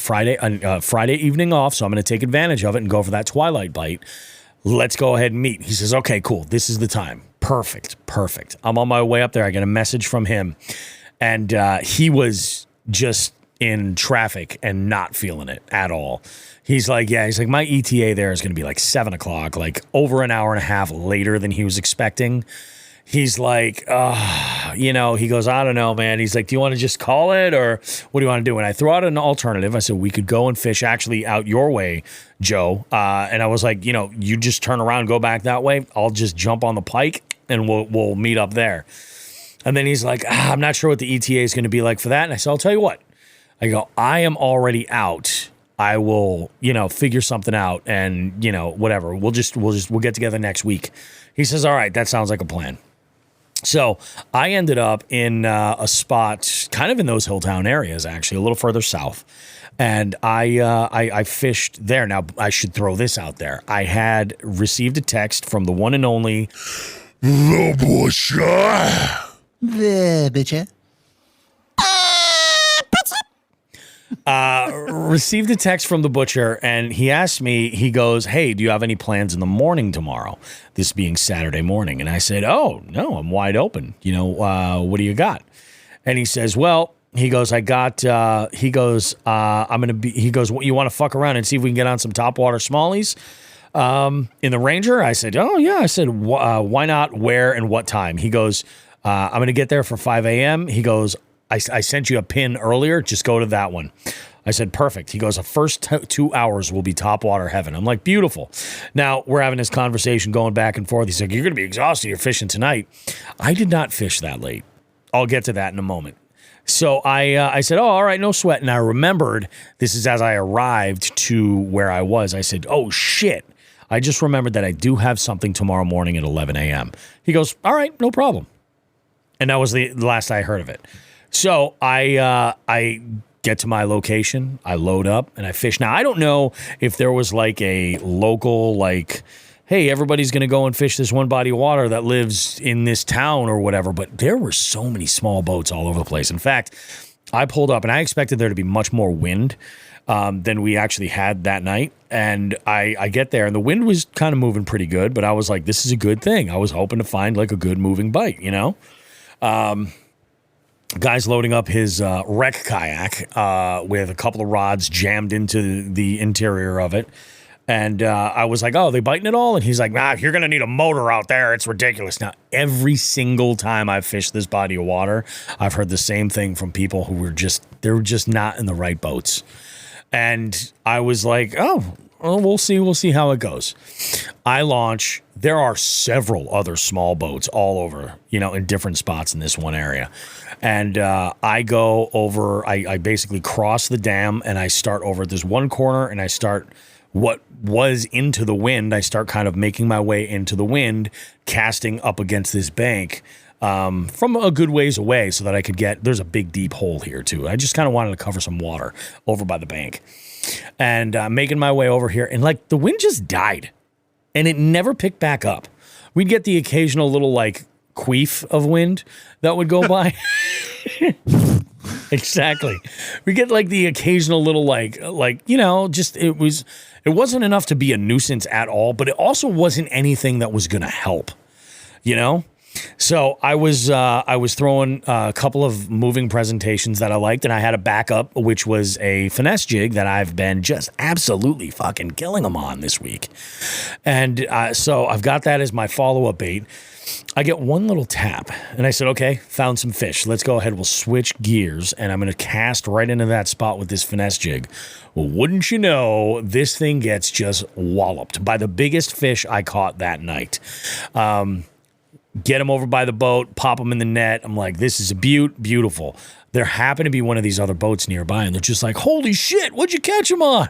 Friday evening off, so I'm going to take advantage of it and go for that twilight bite. Let's go ahead and meet. He says, okay, cool. This is the time. Perfect. I'm on my way up there. I get a message from him. And he was just in traffic and not feeling it at all. He's like, my ETA there is going to be like 7 o'clock, like over an hour and a half later than he was expecting. He's like, he goes, I don't know, man. He's like, do you want to just call it or what do you want to do? And I threw out an alternative. I said, we could go and fish actually out your way, Joe. And I was like, you just turn around, go back that way. I'll just jump on the pike and we'll meet up there. And then he's like, I'm not sure what the ETA is going to be like for that. And I said, I'll tell you what. I go, I am already out. I will, figure something out and, whatever. We'll get together next week. He says, all right, that sounds like a plan. So I ended up in a spot kind of in those Hilltown areas, actually, a little further south. And I fished there. Now, I should throw this out there. I had received a text from the one and only The Busher. The bitch. Received a text from the butcher, and he asked me, he goes, hey, do you have any plans in the morning tomorrow? This being Saturday morning. And I said, oh, no, I'm wide open. What do you got? And he says, well, he goes, I'm going to be, he goes, what, you want to fuck around and see if we can get on some topwater smallies in the Ranger? I said, oh, yeah. I said, why not, where, and what time? He goes, I'm going to get there for 5 a.m. He goes, I sent you a pin earlier. Just go to that one. I said, perfect. He goes, the first 2 hours will be topwater heaven. I'm like, beautiful. Now, we're having this conversation going back and forth. He's like, you're going to be exhausted. You're fishing tonight. I did not fish that late. I'll get to that in a moment. So I said, oh, all right, no sweat. And I remembered, this is as I arrived to where I was. I said, oh, shit. I just remembered that I do have something tomorrow morning at 11 a.m. He goes, all right, no problem. And that was the last I heard of it. So I get to my location, I load up, and I fish. Now, I don't know if there was like a local, like, hey, everybody's going to go and fish this one body of water that lives in this town or whatever, but there were so many small boats all over the place. In fact, I pulled up, and I expected there to be much more wind than we actually had that night. And I get there, and the wind was kind of moving pretty good, but I was like, this is a good thing. I was hoping to find like a good moving bite, Guy's loading up his wreck kayak with a couple of rods jammed into the interior of it. And I was like, oh, are they biting it all? And he's like, nah, you're going to need a motor out there. It's ridiculous. Now, every single time I've fished this body of water, I've heard the same thing from people who were they're just not in the right boats. And I was like, oh, well, we'll see how it goes. I launch. There are several other small boats all over, in different spots in this one area. And I go over, I basically cross the dam and I start over this one corner and I start what was into the wind. I start kind of making my way into the wind, casting up against this bank from a good ways away so that I could there's a big deep hole here too. I just kind of wanted to cover some water over by the bank. And making my way over here, and like the wind just died and it never picked back up. We'd get the occasional little like queef of wind that would go by. Exactly. We get like the occasional little just it wasn't enough to be a nuisance at all, but it also wasn't anything that was going to help, So I was throwing a couple of moving presentations that I liked, and I had a backup, which was a finesse jig that I've been just absolutely fucking killing them on this week. And so I've got that as my follow-up bait. I get one little tap, and I said, okay, found some fish. Let's go ahead. We'll switch gears, and I'm going to cast right into that spot with this finesse jig. Well, wouldn't you know, this thing gets just walloped by the biggest fish I caught that night. Get him over by the boat, pop him in the net. I'm like, this is a beautiful. There happened to be one of these other boats nearby, and they're just like, holy shit, what'd you catch him on?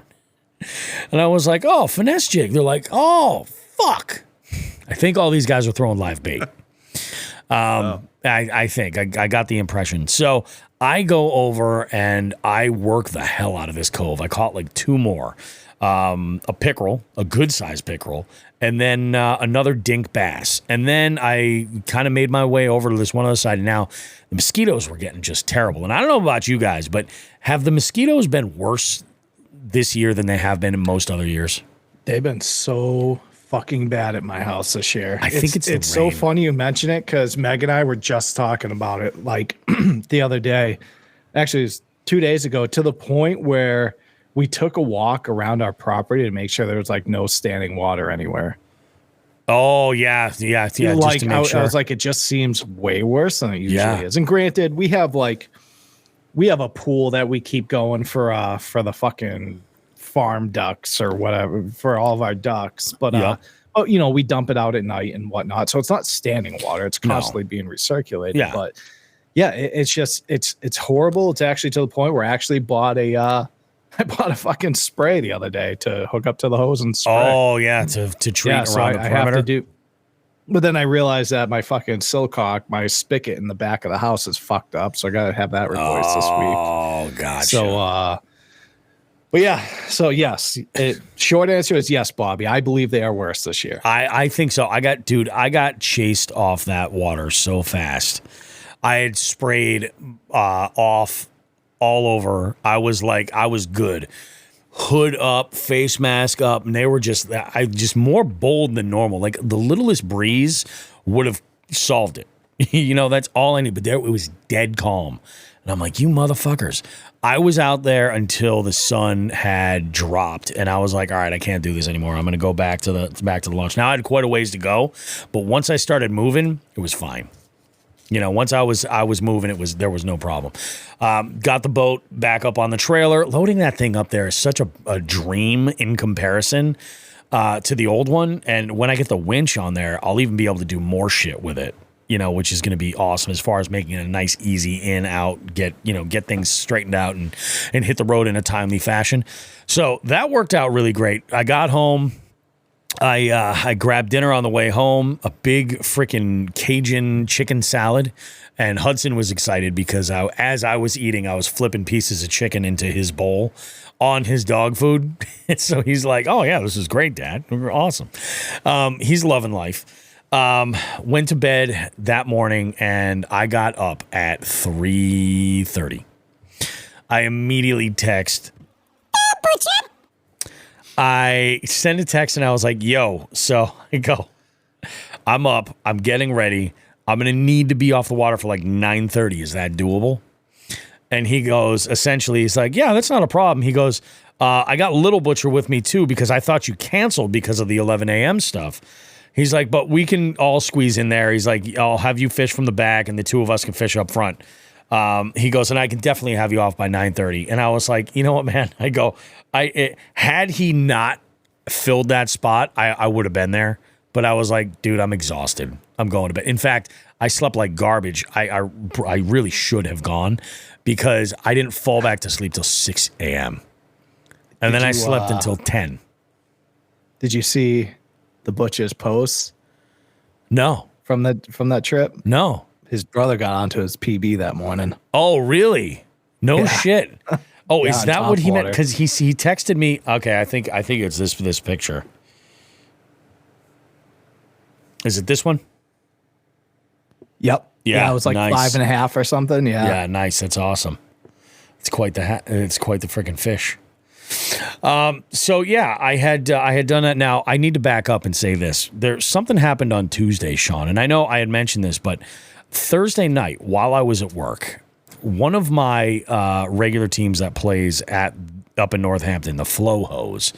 And I was like, oh, finesse jig. They're like, oh, fuck. I think all these guys are throwing live bait. I think I got the impression. So I go over and I work the hell out of this cove. I caught like 2 more. A pickerel, a good sized pickerel, and then another dink bass. And then I kind of made my way over to this one other side. And now the mosquitoes were getting just terrible. And I don't know about you guys, but have the mosquitoes been worse this year than they have been in most other years? They've been so fucking bad at my house this year. I think it's so funny you mention it because Meg and I were just talking about it like the other day. Actually, it was 2 days ago, to the point where we took a walk around our property to make sure there was like no standing water anywhere. Oh yeah. Like, just to make sure. I was like, it just seems way worse than it usually is. And granted, we have a pool that we keep going for the fucking farm ducks or whatever, for all of our ducks. But we dump it out at night and whatnot. So it's not standing water. It's constantly being recirculated. Yeah. But yeah, it's just it's horrible. It's actually to the point where I actually bought I bought a fucking spray the other day to hook up to the hose and spray. Oh yeah, to treat around the perimeter. I have to do. But then I realized that my fucking silcock, my spigot in the back of the house is fucked up, so I gotta have that replaced this week. Oh gotcha. So but yeah, so yes. Short answer is yes, Bobby. I believe they are worse this year. I think so. I got chased off that water so fast. I had sprayed off all over. I was good. Hood up, face mask up, and they were just more bold than normal. Like the littlest breeze would have solved it. That's all I need. But it was dead calm. And I'm like, you motherfuckers. I was out there until the sun had dropped, and I was like, all right, I can't do this anymore. I'm gonna go back to the launch. Now I had quite a ways to go, but once I started moving, it was fine. Once I was moving, there was no problem. Got the boat back up on the trailer. Loading that thing up there is such a dream in comparison to the old one. And when I get the winch on there, I'll even be able to do more shit with it, which is going to be awesome as far as making it a nice, easy in, out, get things straightened out and hit the road in a timely fashion. So that worked out really great. I got home. I grabbed dinner on the way home, a big freaking Cajun chicken salad, and Hudson was excited because as I was eating, I was flipping pieces of chicken into his bowl on his dog food. So he's like, oh yeah, this is great, Dad. Awesome. He's loving life. Went to bed that morning and I got up at 3:30. I immediately text, I sent a text and I was like, yo, so I go, I'm up, I'm getting ready. I'm going to need to be off the water for like 9:30. Is that doable? And he goes, essentially, he's like, yeah, that's not a problem. He goes, I got Little Butcher with me too because I thought you canceled because of the 11 a.m. stuff. He's like, but we can all squeeze in there. He's like, I'll have you fish from the back and the two of us can fish up front. He goes, and I can definitely have you off by 9:30. And I was like, you know what, man? I go, had he not filled that spot, I would have been there. But I was like, dude, I'm exhausted. I'm going to bed. In fact, I slept like garbage. I really should have gone because I didn't fall back to sleep till 6 a.m. And then I slept until 10. Did you see the Butcher's posts? No. From that trip? No. His brother got onto his PB that morning. Oh, really? No shit. Oh, Yeah, is that what he meant? Because he texted me. Okay, I think it's this picture. Is it this one? Yep. Yeah, it was like nice. 5.5 or something. Yeah. Yeah, nice. That's awesome. It's quite the freaking fish. So yeah, I had done that. Now I need to back up and say this. Something happened on Tuesday, Shawn, and I know I had mentioned this, but Thursday night while I was at work, one of my regular teams that plays up in Northampton, the Flow Hose,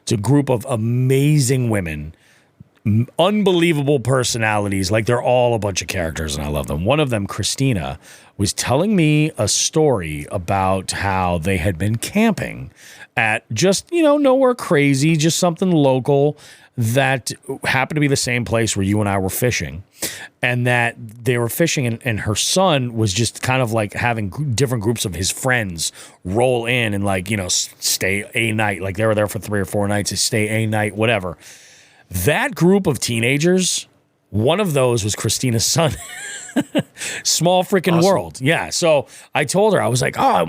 it's a group of amazing women, unbelievable personalities. Like they're all a bunch of characters, and I love them. One of them, Christina, was telling me a story about how they had been camping at just, nowhere crazy, just something local that happened to be the same place where you and I were fishing, and that they were fishing and her son was just kind of like having different groups of his friends roll in and like, stay a night. Like they were there for 3 or 4 nights to stay a night, whatever. That group of teenagers One of those was Christina's son. Small freaking world. Yeah. So I told her, I was like, oh, I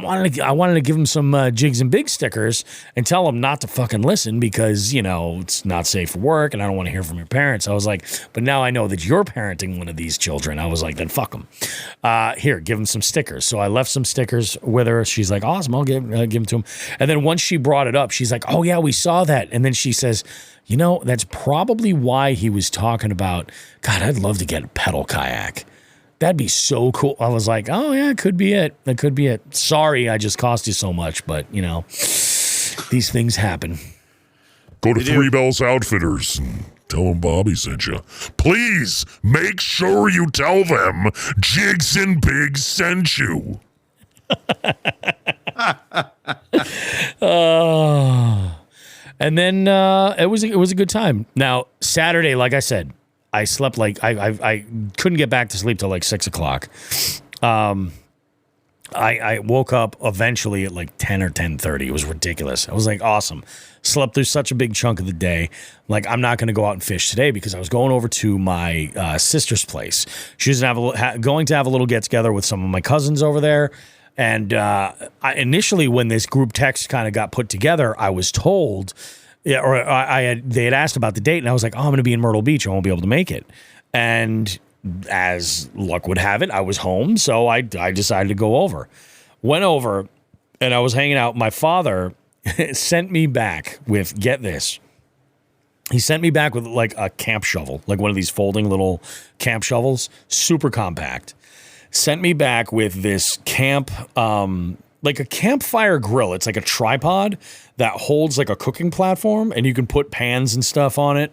wanted to give him some Jigs and Big stickers and tell him not to fucking listen because, you know, it's not safe for work and I don't want to hear from your parents. I was like, but now I know that you're parenting one of these children. I was like, then fuck them. Here, give him some stickers. So I left some stickers with her. She's like, awesome, I'll give them to him. And then once she brought it up, she's like, oh yeah, we saw that. And then she says, you know, that's probably why he was talking about, God, I'd love to get a pedal kayak. That'd be so cool. I was like, oh, yeah, it could be it. That could be it. Sorry, I just cost you so much, but, you know, these things happen. Go to Three Bells Outfitters and tell them Bobby sent you. Please make sure you tell them Jigs and Bigs sent you. And then it was a good time. Now, Saturday, like I said, I slept like I couldn't get back to sleep till like 6 o'clock. I woke up eventually at like 10 or 10:30. It was ridiculous. I was like, awesome. Slept through such a big chunk of the day. Like, I'm not going to go out and fish today because I was going over to my sister's place. She was going to have a little get together with some of my cousins over there. And initially, when this group text kind of got put together, I was told. Yeah, or they had asked about the date, and I was like, oh, I'm going to be in Myrtle Beach. I won't be able to make it. And as luck would have it, I was home, so I decided to go over. Went over, and I was hanging out. My father sent me back with, get this, he sent me back with like a camp shovel, like one of these folding little camp shovels, super compact. Sent me back with this camp, like a campfire grill. It's like a tripod that holds like a cooking platform and you can put pans and stuff on it.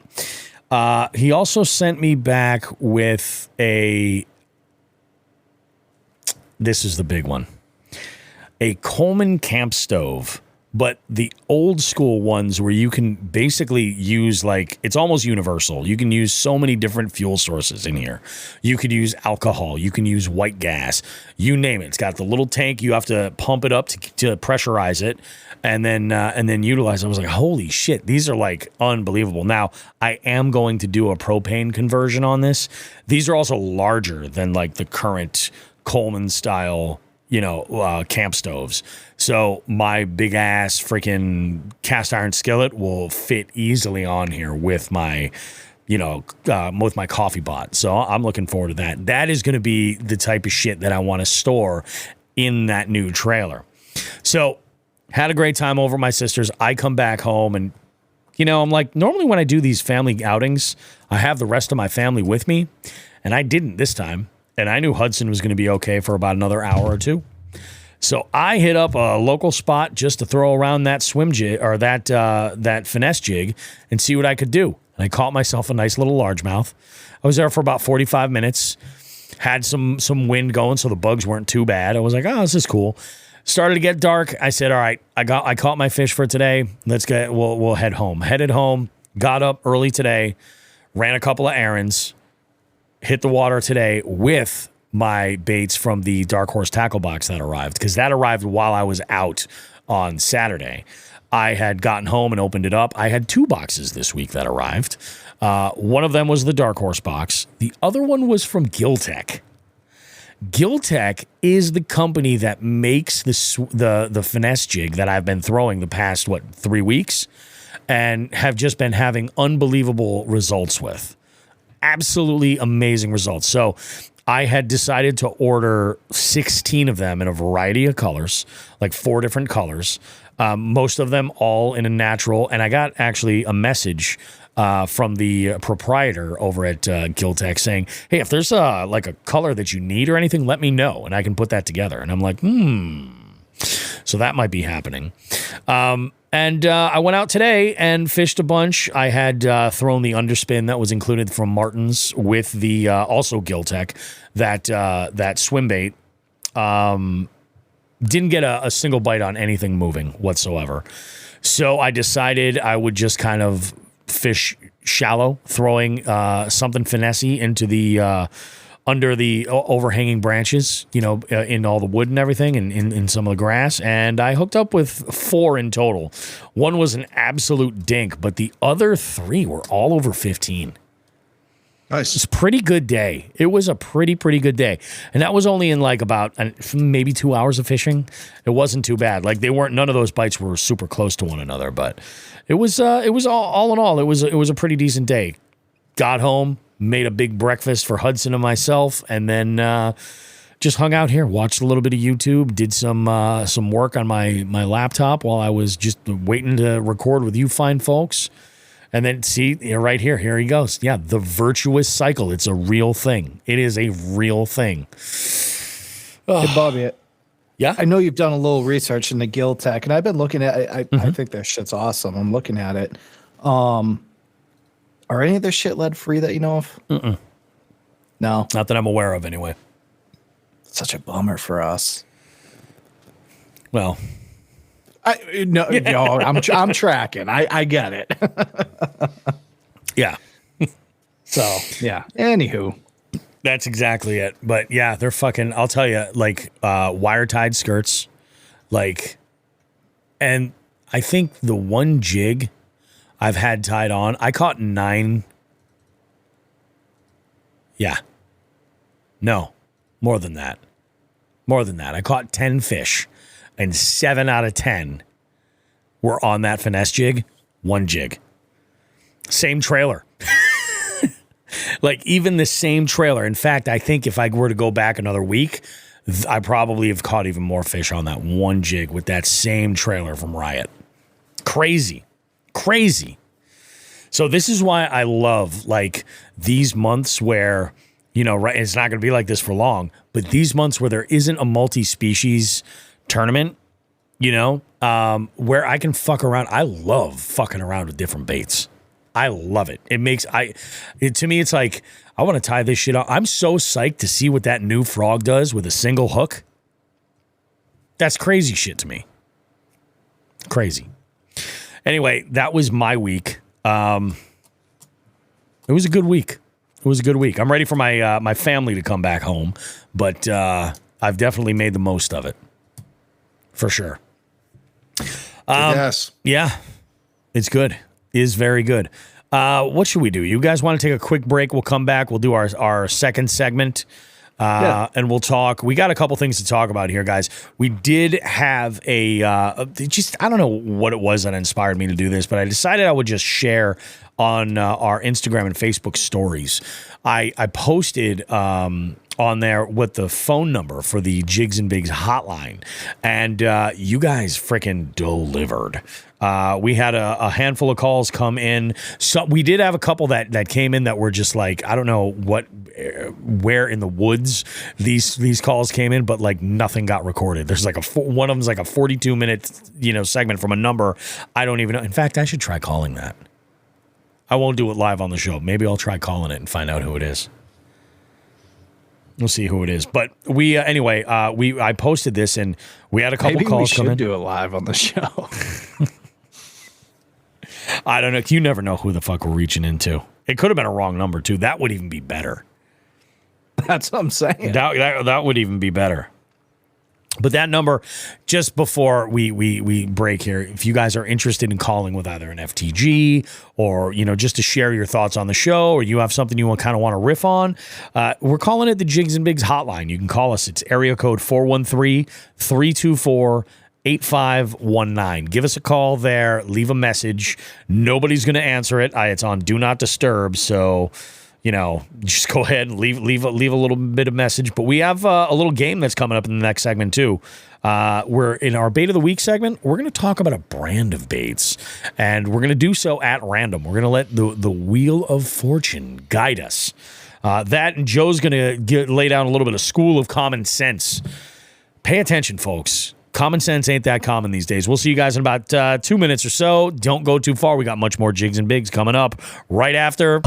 He also sent me back with this is the big one, a Coleman camp stove, but the old school ones where you can basically use like, it's almost universal. You can use so many different fuel sources in here. You could use alcohol. You can use white gas. You name it. It's got the little tank. You have to pump it up to pressurize it and then utilize it. I was like, holy shit, these are like unbelievable. Now, I am going to do a propane conversion on this. These are also larger than like the current Coleman style, camp stoves. So my big ass freaking cast iron skillet will fit easily on here with my, with my coffee pot. So I'm looking forward to that. That is going to be the type of shit that I want to store in that new trailer. So had a great time over at my sister's. I come back home and, I'm like, normally when I do these family outings, I have the rest of my family with me. And I didn't this time. And I knew Hudson was going to be okay for about another hour or two. So I hit up a local spot just to throw around that swim jig or that finesse jig and see what I could do. And I caught myself a nice little largemouth. I was there for about 45 minutes. Had some wind going, so the bugs weren't too bad. I was like, oh, this is cool. Started to get dark. I said, all right, I caught my fish for today. We'll head home. Headed home. Got up early today. Ran a couple of errands. Hit the water today with my baits from the Dark Horse tackle box that arrived, because that arrived while I was out on Saturday. I had gotten home and opened it up. I had 2 boxes this week that arrived. One of them was the Dark Horse box. The other one was from Giltech. Giltech is the company that makes the finesse jig that I've been throwing the past, 3 weeks, and have just been having unbelievable results with. Absolutely amazing results. So I had decided to order 16 of them in a variety of colors, like 4 different colors, most of them all in a natural. And I got actually a message from the proprietor over at Giltech saying, hey, if there's like a color that you need or anything, let me know and I can put that together. And I'm like, so that might be happening. And I went out today and fished a bunch. I had thrown the underspin that was included from Martin's with the also Giltech, that swimbait. Didn't get a single bite on anything moving whatsoever. So I decided I would just kind of fish shallow, throwing something finessey into the under the overhanging branches, in all the wood and everything, and in some of the grass. And I hooked up with 4 in total. One was an absolute dink, but the other 3 were all over 15. Nice. It's a pretty good day. It was a pretty good day. And that was only in like about maybe 2 hours of fishing. It wasn't too bad. Like none of those bites were super close to one another, but it was all in all, it was a pretty decent day. Got home, made a big breakfast for Hudson and myself, and then just hung out here, watched a little bit of YouTube, did some work on my laptop while I was just waiting to record with you fine folks. And then see, right here he goes. Yeah, the virtuous cycle. It's a real thing. It is a real thing. Hey, Bobby. Yeah? I know you've done a little research into Gill Tech, and I've been looking at it. I think their shit's awesome. I'm looking at it. Are any of their shit lead free that you know of? Mm-mm. No. Not that I'm aware of, anyway. Such a bummer for us. Well... I'm tracking. I get it. Yeah. So, yeah. Anywho. That's exactly it. But yeah, they're fucking, I'll tell you, like wire tied skirts, like, and I think the one jig I've had tied on, I caught 9. Yeah. No, more than that. I caught 10 fish. And 7 out of 10 were on that finesse jig, 1 jig. Same trailer. Like, even the same trailer. In fact, I think if I were to go back another week, I probably have caught even more fish on that 1 jig with that same trailer from Riot. Crazy. So this is why I love, like, these months where, you know, right, it's not going to be like this for long, but these months where there isn't a multi-species tournament, you know, where I can fuck around. I love fucking around with different baits. I love it. To me, it's like, I want to tie this shit up. I'm so psyched to see what that new frog does with a single hook. That's crazy shit to me. Crazy. Anyway, that was my week. It was a good week. I'm ready for my family to come back home, but I've definitely made the most of it. For sure. Yes. Yeah, it's good. It is very good. What should we do? You guys want to take a quick break? We'll come back. We'll do our second segment, and we'll talk. We got a couple things to talk about here, guys. We did have I don't know what it was that inspired me to do this, but I decided I would just share on our Instagram and Facebook stories. I posted on there with the phone number for the Jigs and Bigs hotline, and you guys freaking delivered. We had a handful of calls come in. So we did have a couple that came in that were just like, I don't know where in the woods these calls came in, but like nothing got recorded. There's like one of them's like a 42-minute segment from a number I don't even know. In fact, I should try calling that. I won't do it live on the show. Maybe I'll try calling it and find out who it is. We'll see who it is. But we I posted this and we had a couple calls come in. Maybe we should do it live on the show. I don't know. You never know who the fuck we're reaching into. It could have been a wrong number too. That would even be better. That's what I'm saying. That would even be better. But that number, just before we break here, if you guys are interested in calling with either an FTG or, you know, just to share your thoughts on the show, or you have something you kind of want to riff on, we're calling it the Jigs and Bigs hotline. You can call us. It's area code 413-324-8519. Give us a call there. Leave a message. Nobody's going to answer it. It's on Do Not Disturb, so... You know, just go ahead and leave a little bit of message. But we have a little game that's coming up in the next segment too. We're in our bait of the week segment. We're going to talk about a brand of baits, and we're going to do so at random. We're going to let the wheel of fortune guide us. That and Joe's going to lay down a little bit of school of common sense. Pay attention, folks. Common sense ain't that common these days. We'll see you guys in about 2 minutes or so. Don't go too far. We got much more Jigs and Bigs coming up right after.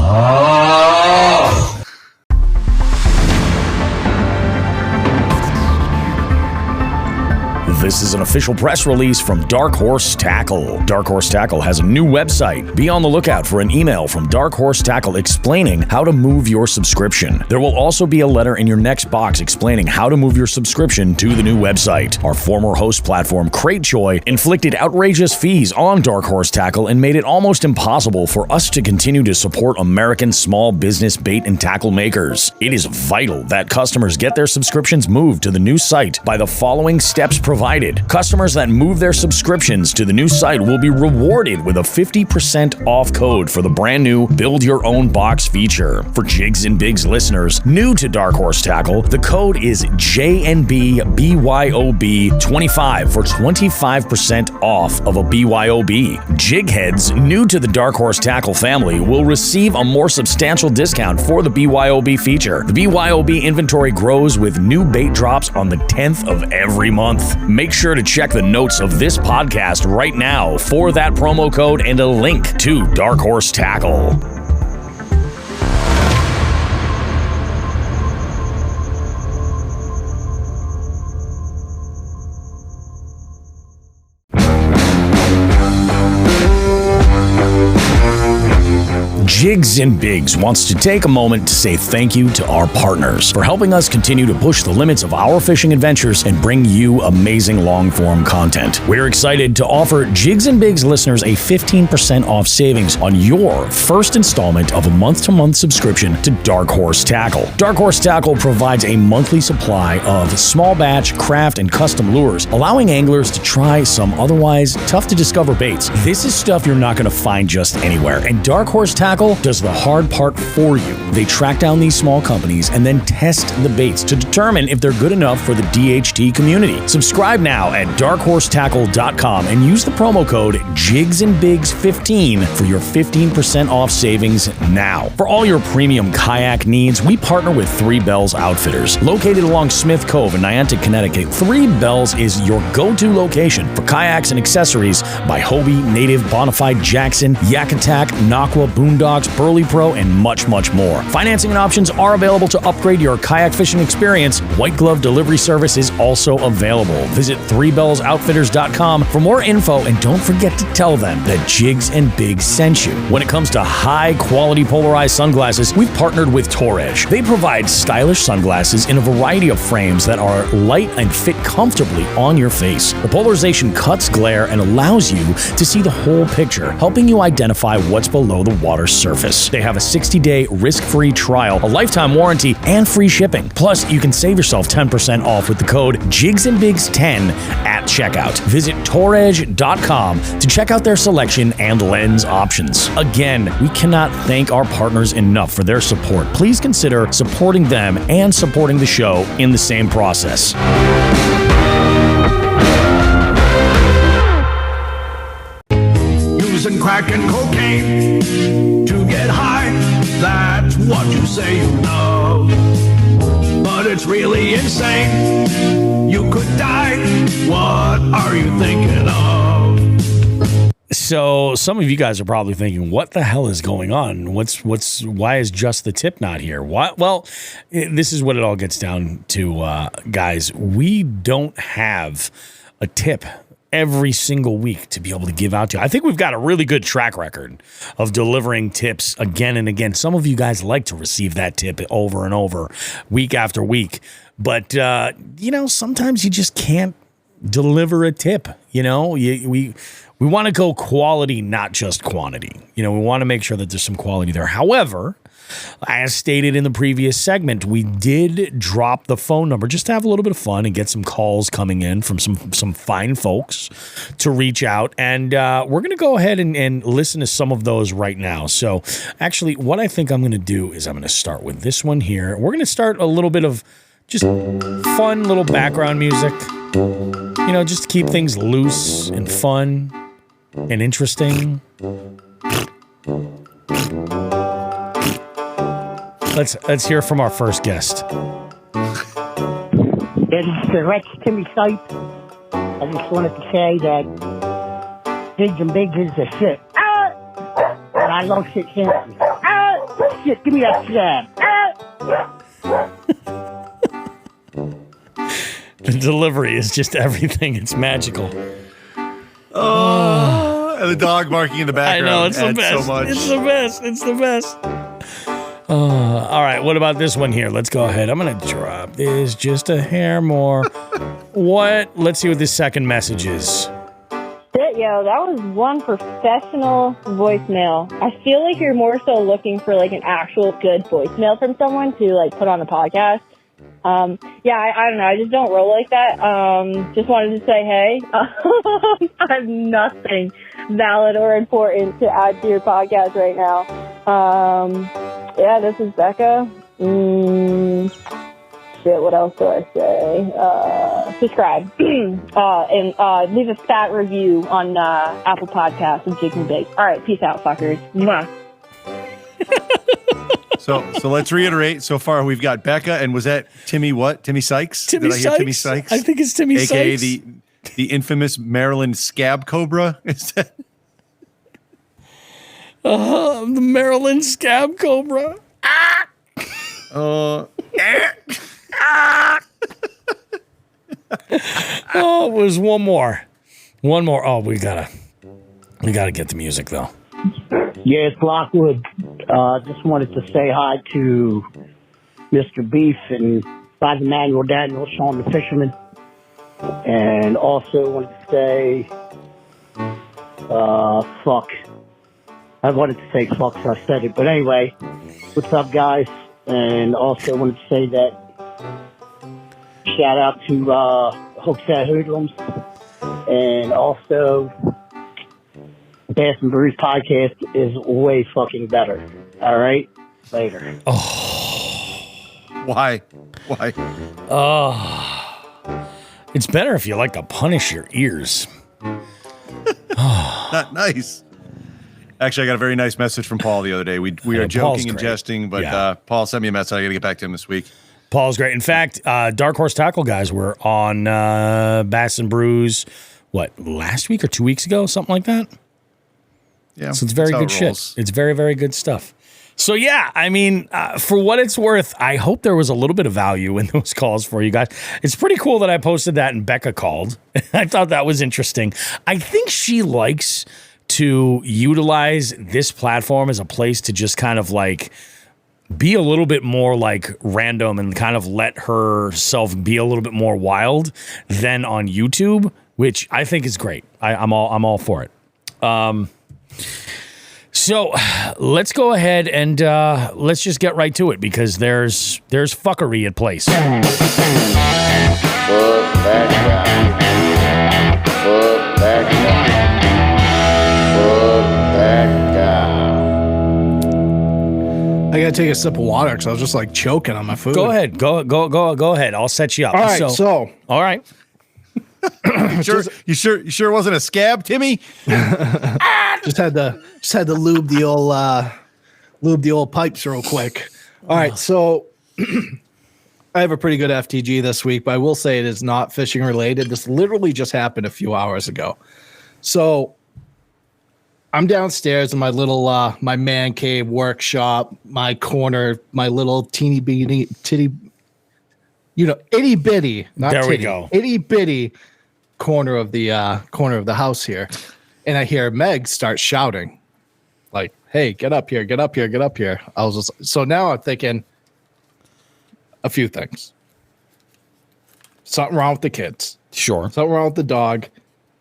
This is an official press release from Dark Horse Tackle. Dark Horse Tackle has a new website. Be on the lookout for an email from Dark Horse Tackle explaining how to move your subscription. There will also be a letter in your next box explaining how to move your subscription to the new website. Our former host platform, Cratejoy, inflicted outrageous fees on Dark Horse Tackle and made it almost impossible for us to continue to support American small business bait and tackle makers. It is vital that customers get their subscriptions moved to the new site by the following steps provided. Customers that move their subscriptions to the new site will be rewarded with a 50% off code for the brand new Build Your Own Box feature. For Jigs and Bigs listeners new to Dark Horse Tackle, the code is JNBBYOB25 for 25% off of a BYOB. Jig heads new to the Dark Horse Tackle family will receive a more substantial discount for the BYOB feature. The BYOB inventory grows with new bait drops on the 10th of every month. Make sure to check the notes of this podcast right now for that promo code and a link to Dark Horse Tackle. Jigs and Bigs wants to take a moment to say thank you to our partners for helping us continue to push the limits of our fishing adventures and bring you amazing long-form content. We're excited to offer Jigs and Bigs listeners a 15% off savings on your first installment of a month-to-month subscription to Dark Horse Tackle. Dark Horse Tackle provides a monthly supply of small batch, craft, and custom lures, allowing anglers to try some otherwise tough-to-discover baits. This is stuff you're not going to find just anywhere, and Dark Horse Tackle does the hard part for you. They track down these small companies and then test the baits to determine if they're good enough for the DHT community. Subscribe now at darkhorsetackle.com and use the promo code JIGSandBigs15 for your 15% off savings now. For all your premium kayak needs, we partner with Three Bells Outfitters. Located along Smith Cove in Niantic, Connecticut, Three Bells is your go-to location for kayaks and accessories by Hobie, Native, Bonafide, Jackson, Yak Attack, Naqua, Boondocks, Burley Pro, and much, much more. Financing options are available to upgrade your kayak fishing experience. White glove delivery service is also available. Visit threebellsoutfitters.com for more info, and don't forget to tell them that Jigs and Bigs sent you. When it comes to high-quality polarized sunglasses, we've partnered with Torres. They provide stylish sunglasses in a variety of frames that are light and fit comfortably on your face. The polarization cuts glare and allows you to see the whole picture, helping you identify what's below the water surface. They have a 60-day risk-free trial, a lifetime warranty, and free shipping. Plus, you can save yourself 10% off with the code JIGSandBigs10 at checkout. Visit Torres.com to check out their selection and lens options. Again, we cannot thank our partners enough for their support. Please consider supporting them and supporting the show in the same process. Using crack and cocaine to get high, that's what you say you love. But it's really insane, you could die, what are you thinking of? So some of you guys are probably thinking, what the hell is going on? Why is just the tip not here? Well, this is what it all gets down to, guys. We don't have a tip every single week to be able to give out to you. I think we've got a really good track record of delivering tips again and again. Some of you guys like to receive that tip over and over, week after week. But, sometimes you just can't deliver a tip. We want to go quality, not just quantity. We want to make sure that there's some quality there. However, as stated in the previous segment, we did drop the phone number just to have a little bit of fun and get some calls coming in from some fine folks to reach out. And we're going to go ahead and listen to some of those right now. So actually, what I think I'm going to do is I'm going to start with this one here. We're going to start a little bit of just fun little background music, just to keep things loose and fun and interesting. Let's hear from our first guest. It's the Rex Timmy site. I just wanted to say that Jigs and Bigs is the shit. And I love shit chances. Shit, give me that jab. The delivery is just everything. It's magical. Oh, and the dog barking in the background. I know, it's the adds best. So much. It's the best. It's the best. All right, what about this one here? Let's go ahead. I'm going to drop this just a hair more. What? Let's see what this second message is. Yo, that was one professional voicemail. I feel like you're more so looking for like an actual good voicemail from someone to like put on the podcast. Yeah, I don't know. I just don't roll like that. Just wanted to say, hey, I have nothing valid or important to add to your podcast right now. Yeah, this is Becca. Shit, what else do I say? Subscribe and leave a stat review on Apple Podcasts and Jigging Big. All right, peace out, fuckers. Mwah. So let's reiterate. So far, we've got Becca, and was that Timmy what? Timmy Sykes? Timmy Did I hear Timmy Sykes? I think it's Timmy Sykes. AKA the infamous Maryland scab cobra. Is that? The Maryland scab cobra. Oh, it was one more. Oh, we gotta get the music though. Yeah, it's Lockwood. Just wanted to say hi to Mr. Beef and by the Manuel Daniel, Shawn the Fisherman. And also wanted to say, fuck. I wanted to say fuck, so I said it. But anyway, what's up, guys? And also wanted to say that shout out to Hookset Hoodlums. And also, Bass and Brews podcast is way fucking better. All right? Later. Why? It's better if you like to punish your ears. Not nice. Actually, I got a very nice message from Paul the other day. We are joking and jesting, but Paul sent me a message. I got to get back to him this week. Paul's great. In fact, Dark Horse Tackle guys were on Bass and Brews, last week or 2 weeks ago? Something like that? Yeah. So it's very good shit. It's very, very good stuff. So, yeah, I mean, for what it's worth, I hope there was a little bit of value in those calls for you guys. It's pretty cool that I posted that and Becca called. I thought that was interesting. I think she likes to utilize this platform as a place to just kind of like be a little bit more like random and kind of let herself be a little bit more wild than on YouTube, which I think is great. I'm all for it. So let's go ahead and let's just get right to it because there's fuckery at place. I gotta take a sip of water because I was just like choking on my food. Go ahead. Go ahead. I'll set you up. All right. So all right. You sure it wasn't a scab, Timmy? just had to lube the old pipes real quick. All right. So I have a pretty good FTG this week, but I will say it is not fishing related. This literally just happened a few hours ago. So I'm downstairs in my little my man cave workshop, my corner, my little teeny titty, itty bitty, not there titty, we go, itty bitty corner of the house here, and I hear Meg start shouting, like, "Hey, get up here, get up here, get up here!" I was just, so now I'm thinking a few things. Something wrong with the kids. Sure. Something wrong with the dog.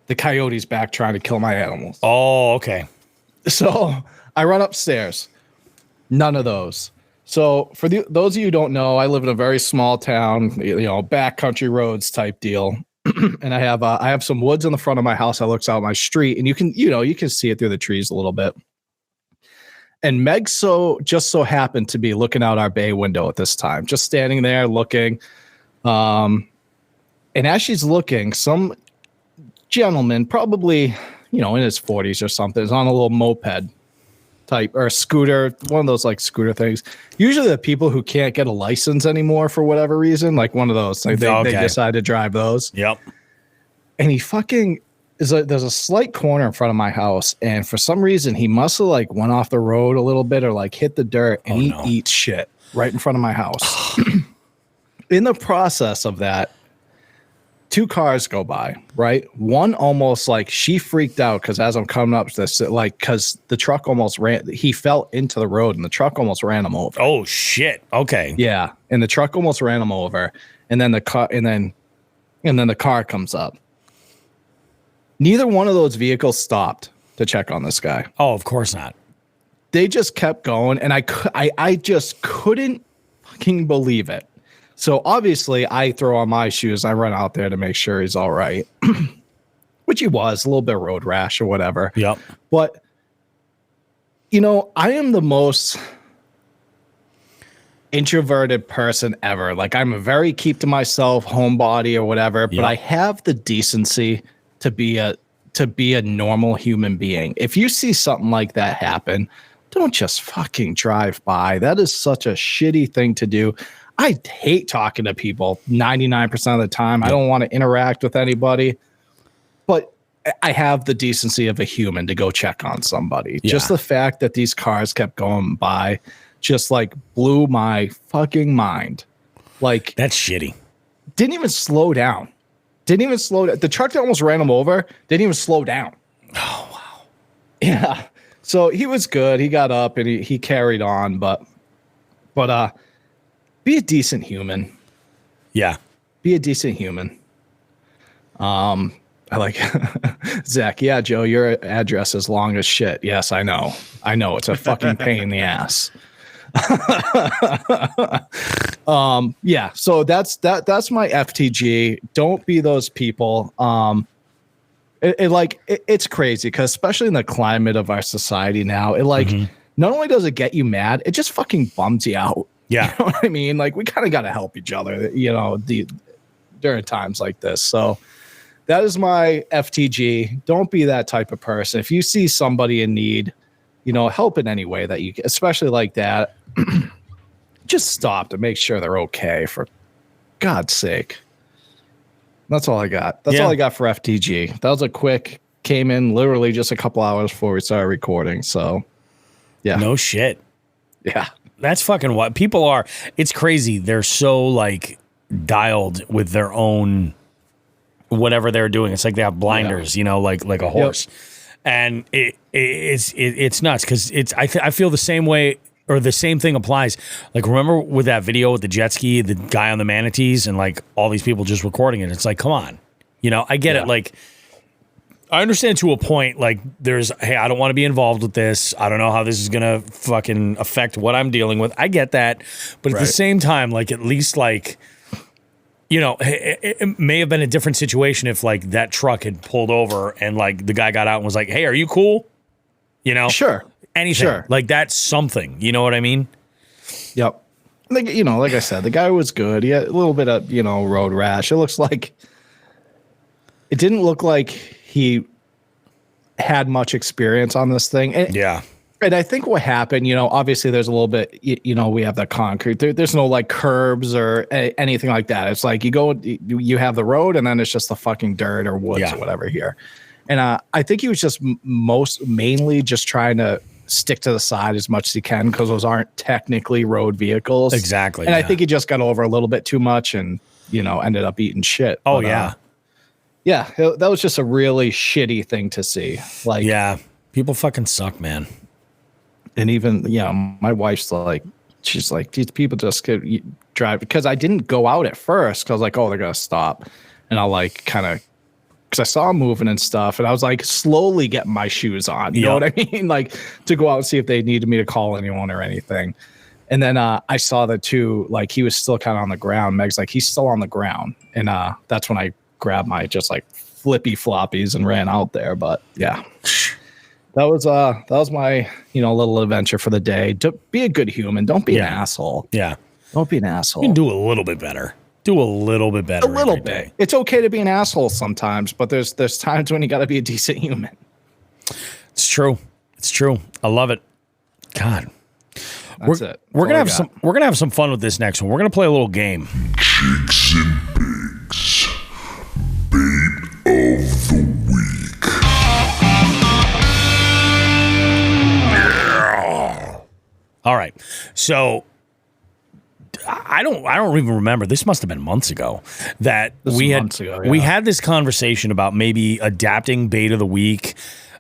The coyote's back trying to kill my animals. Oh, okay. So I run upstairs. None of those. So for those of you who don't know, I live in a very small town, backcountry roads type deal. And I have some woods in the front of my house that looks out my street, and you can see it through the trees a little bit. And Meg just so happened to be looking out our bay window at this time, just standing there looking. And as she's looking, some gentleman, probably, in his 40s or something, is on a little moped type or a scooter, one of those like scooter things. Usually the people who can't get a license anymore for whatever reason, like one of those, like they decide to drive those. Yep. And he fucking there's a slight corner in front of my house, and for some reason he must have like went off the road a little bit or like hit the dirt, and he eats shit right in front of my house. In the process of that, 2 cars go by, right? One almost like she freaked out because as I'm coming up to this, like, because the truck almost he fell into the road and the truck almost ran him over. Oh shit. Okay. Yeah. And the truck almost ran him over. And then the car, and then the car comes up. Neither one of those vehicles stopped to check on this guy. Oh, of course not. They just kept going. And I just couldn't fucking believe it. So obviously I throw on my shoes. I run out there to make sure he's all right, which he was, a little bit of road rash or whatever. Yep. But, you know, I am the most introverted person ever. Like I'm a very keep to myself homebody or whatever, but I have the decency to be a normal human being. If you see something like that happen, don't just fucking drive by. That is such a shitty thing to do. I hate talking to people 99% of the time. I don't want to interact with anybody, but I have the decency of a human to go check on somebody. Just the fact that these cars kept going by just like blew my fucking mind. Like that's shitty. Didn't even slow down. The truck that almost ran him over didn't even slow down. Oh, wow. Yeah. So he was good. He got up and he carried on, but be a decent human. Yeah. Be a decent human. I like Zach. Yeah, Joe, your address is long as shit. Yes, I know. It's a fucking pain in the ass. Yeah. So that's my FTG. Don't be those people. It's crazy because especially in the climate of our society now, not only does it get you mad, it just fucking bums you out. Yeah. You know what I mean? Like we kind of got to help each other, you know, during times like this. So that is my FTG. Don't be that type of person. If you see somebody in need, you know, help in any way that you can, especially like that. Just stop to make sure they're okay, for God's sake. That's all I got. That's all I got for FTG. That was a quick, came in literally just a couple hours before we started recording. So yeah. No shit. Yeah. That's fucking what people are. It's crazy. They're so like dialed with their own whatever they're doing. It's like they have blinders, you know, like a horse. Yep. And it's nuts because I feel the same way, or the same thing applies. Like remember with that video with the jet ski, the guy on the manatees, and like all these people just recording it. It's like, come on, you know, I get it. Like I understand to a point, like there's, hey, I don't want to be involved with this. I don't know how this is going to fucking affect what I'm dealing with. I get that. But at the same time, like at least like, you know, it may have been a different situation if like that truck had pulled over and like the guy got out and was like, hey, are you cool? You know? Sure. Anything. Sure. Like that's something. You know what I mean? Yep. Like, you know, like I said, the guy was good. He had a little bit of, you know, road rash. It didn't look like he had much experience on this thing. And, and I think what happened, you know, obviously there's a little bit, you know, we have the concrete. There's no like curbs or anything like that. It's like you have the road and then it's just the fucking dirt or woods or whatever here. And I think he was just mainly just trying to stick to the side as much as he can because those aren't technically road vehicles. Exactly. And I think he just got over a little bit too much and, you know, ended up eating shit. Oh, but, yeah, that was just a really shitty thing to see. Like, yeah, people fucking suck, man. And even, you know, my wife's like, she's like, these people just could drive because I didn't go out at first because I was like, oh, they're going to stop. And I'll like kind of, because I saw them moving and stuff. And I was like slowly getting my shoes on. You know what I mean? Like to go out and see if they needed me to call anyone or anything. And then I saw the two, like he was still kind of on the ground. Meg's like, he's still on the ground. And that's when I grabbed my just like flippy floppies and ran out there. But yeah, that was my, you know, little adventure for the day. Be a good human. Don't be an asshole. Yeah. Don't be an asshole. You can do a little bit better. Do a little bit better. A little bit. Day. It's okay to be an asshole sometimes, but there's times when you got to be a decent human. It's true. It's true. I love it. God. That's it. We're gonna have some fun with this next one. We're gonna play a little game. Jigs and Bigs. Bait of the week. Yeah. All right. So I don't even remember. This must have been months ago that we had this conversation about maybe adapting bait of the week.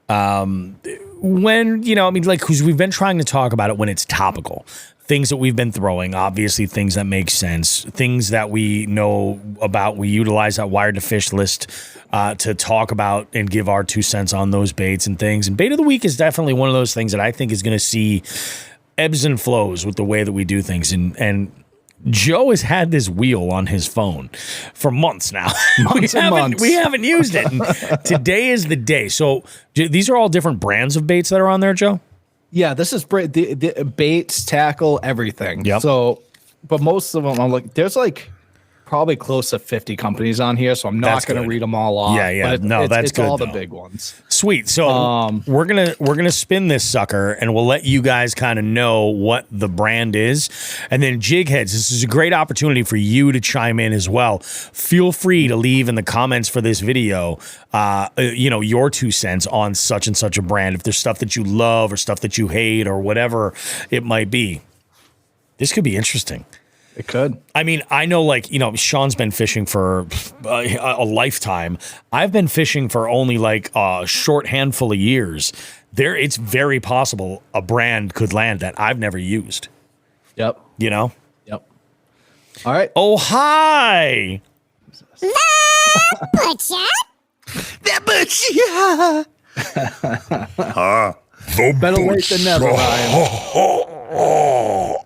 When, you know, I mean, like, because we've been trying to talk about it when it's topical. Things that we've been throwing, obviously things that make sense, things that we know about. We utilize that Wired to Fish list to talk about and give our 2 cents on those baits and things. And bait of the week is definitely one of those things that I think is going to see ebbs and flows with the way that we do things. And Joe has had this wheel on his phone for months now. We haven't used it. And today is the day. So these are all different brands of baits that are on there, Joe? Yeah, this is the baits, tackle, everything. Yep. So, but most of them, I'm like, there's like probably close to 50 companies on here, so I'm not going to read them all off. Yeah. But That's it's good. all though. the big ones. Sweet. So we're gonna spin this sucker, and we'll let you guys kind of know what the brand is, and then Jig Heads. This is a great opportunity for you to chime in as well. Feel free to leave in the comments for this video, your 2 cents on such and such a brand. If there's stuff that you love or stuff that you hate or whatever it might be, this could be interesting. It could. I mean, I know, like, you know, Shawn's been fishing for a lifetime. I've been fishing for only like a short handful of years. It's very possible a brand could land that I've never used. Yep. You know? Yep. All right. Oh, hi. The Better late than never, Ryan.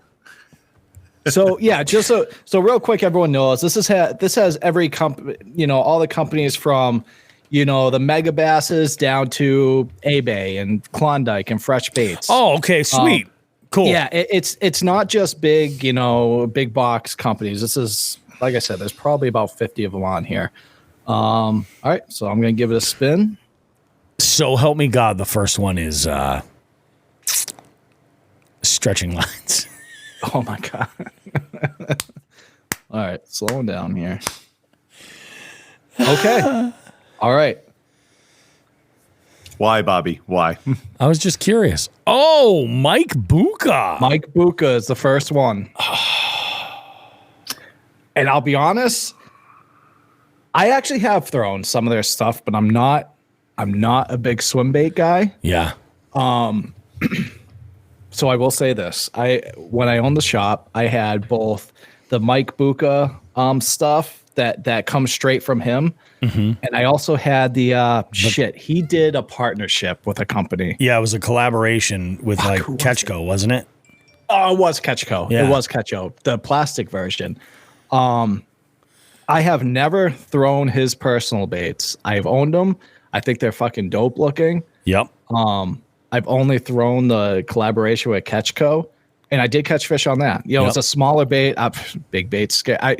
So yeah, just so real quick, everyone knows this has every company, you know, all the companies from, you know, the Mega Basses down to A-Bay and Klondike and Fresh Baits. Oh, okay, sweet, cool. Yeah, it's not just big, you know, big box companies. This is, like I said, there's probably about 50 of them on here. All right, so I'm gonna give it a spin. So help me God, the first one is stretching lines. Oh my God. All right, slowing down here. Okay. All right. Why, Bobby? Why? I was just curious. Oh, Mike Buka. Mike Buka is the first one. And I'll be honest, I actually have thrown some of their stuff, but I'm not a big swim bait guy. Yeah. So I will say this. When I owned the shop, I had both the Mike Buka stuff that comes straight from him. Mm-hmm. And I also had he did a partnership with a company. Yeah, it was a collaboration with Ketchco, wasn't it? Oh, it was Ketchco. Yeah. It was Ketchco, the plastic version. I have never thrown his personal baits. I've owned them. I think they're fucking dope looking. Yep. I've only thrown the collaboration with Ketchco, and I did catch fish on that. You know, It's a smaller bait. Big baits scare.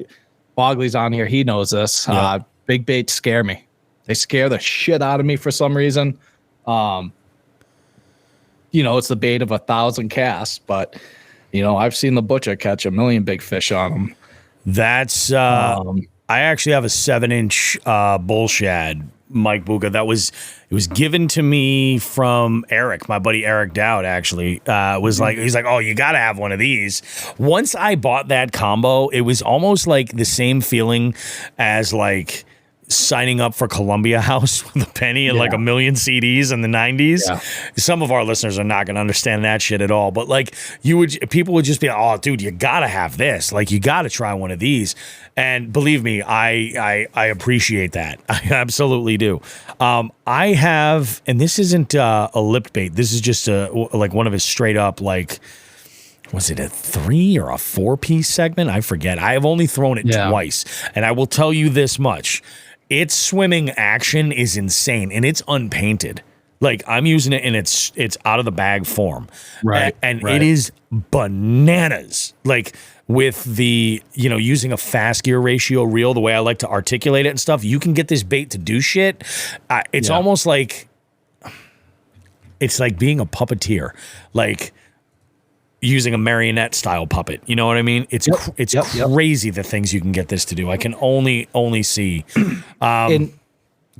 Bogley's on here. He knows this. Yep. Big baits scare me. They scare the shit out of me for some reason. You know, it's the bait of 1,000 casts, but you know, I've seen the butcher catch 1 million big fish on them. That's I actually have a 7-inch bull shad Mike Buka. It was given to me from Eric, my buddy Eric Dowd. Actually, he's like, oh, you got to have one of these. Once I bought that combo, it was almost like the same feeling as like signing up for Columbia House with a penny and like 1 million CDs in the 90s. Yeah. Some of our listeners are not going to understand that shit at all. But like people would just be like, oh, dude, you got to have this. Like, you got to try one of these. And believe me, I appreciate that. I absolutely do. I have, and this isn't a lip bait. This is just like one of his straight up, like, was it a 3 or a 4-piece segment? I forget. I have only thrown it twice. And I will tell you this much. Its swimming action is insane, and it's unpainted. Like, I'm using it in its out of the bag form. Right. And it is bananas. Like, with the, you know, using a fast gear ratio reel, the way I like to articulate it and stuff, you can get this bait to do shit. It's almost like, it's like being a puppeteer. Like, using a marionette style puppet, you know what I mean? It's crazy the things you can get this to do. I can only see. I'm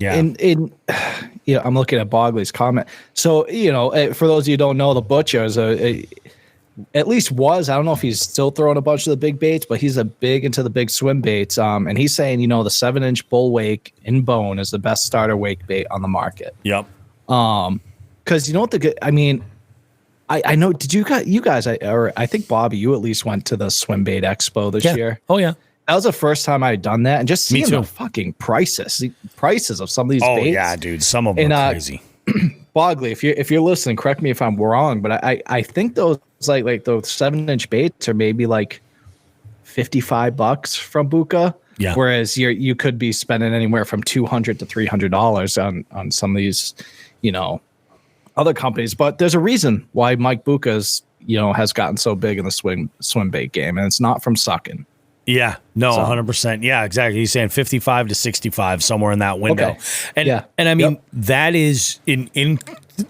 looking at Bogley's comment. So, you know, for those of you who don't know, the butcher is at least was, I don't know if he's still throwing a bunch of the big baits, but he's a big into the big swim baits. And he's saying, the 7-inch bull wake in bone is the best starter wake bait on the market. Yep. Because I know, did you guys, I think Bobby, you at least went to the swim bait expo this year. Oh yeah. That was the first time I had done that, and just seeing the fucking prices of some of these baits. Oh yeah, dude, some of them are crazy. Bogley, if you're listening, correct me if I'm wrong, but I think those like those 7-inch baits are maybe like $55 from Buka. Yeah. Whereas you could be spending anywhere from $200 to $300 on some of these, other companies. But there's a reason why Mike Buka's has gotten so big in the swim bait game, and it's not from sucking. Yeah, no, 100%. Yeah, exactly. He's saying 55 to 65, somewhere in that window. Okay. And I mean, that is in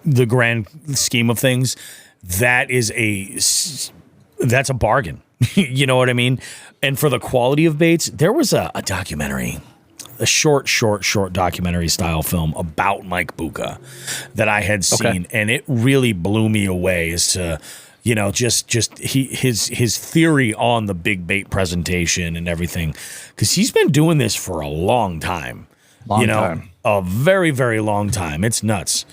the grand scheme of things, that's a bargain. You know what I mean? And for the quality of baits, there was a documentary, a short documentary style film about Mike Buka that I had seen, and it really blew me away as to his theory on the big bait presentation and everything, because he's been doing this for a long time. A very, very long time. It's nuts.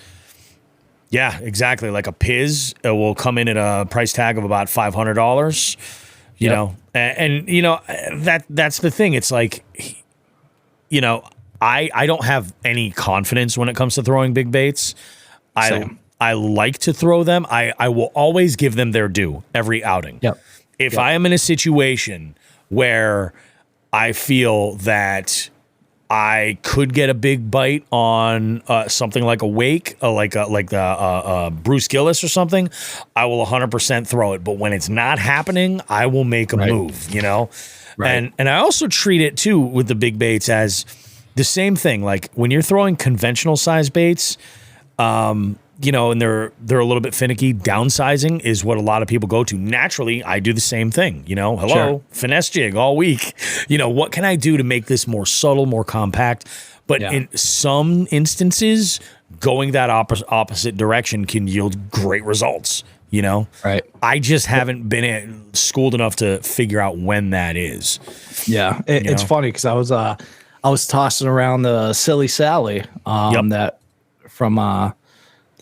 Yeah, exactly. Like a Piz will come in at a price tag of about $500. You know, and that's the thing. It's like, I don't have any confidence when it comes to throwing big baits. I like to throw them. I will always give them their due every outing. Yep. If I am in a situation where I feel that I could get a big bite on something like a wake, like the Bruce Gillis or something, I will 100% throw it. But when it's not happening, I will make a move, Right. And I also treat it too with the big baits as the same thing. Like when you're throwing conventional size baits, and they're a little bit finicky. Downsizing is what a lot of people go to. Naturally, I do the same thing. Finesse jig all week. What can I do to make this more subtle, more compact? But in some instances, going that opposite direction can yield great results. Right. I just haven't been schooled enough to figure out when that is. Yeah, it's funny because I was tossing around the Silly Sally that from that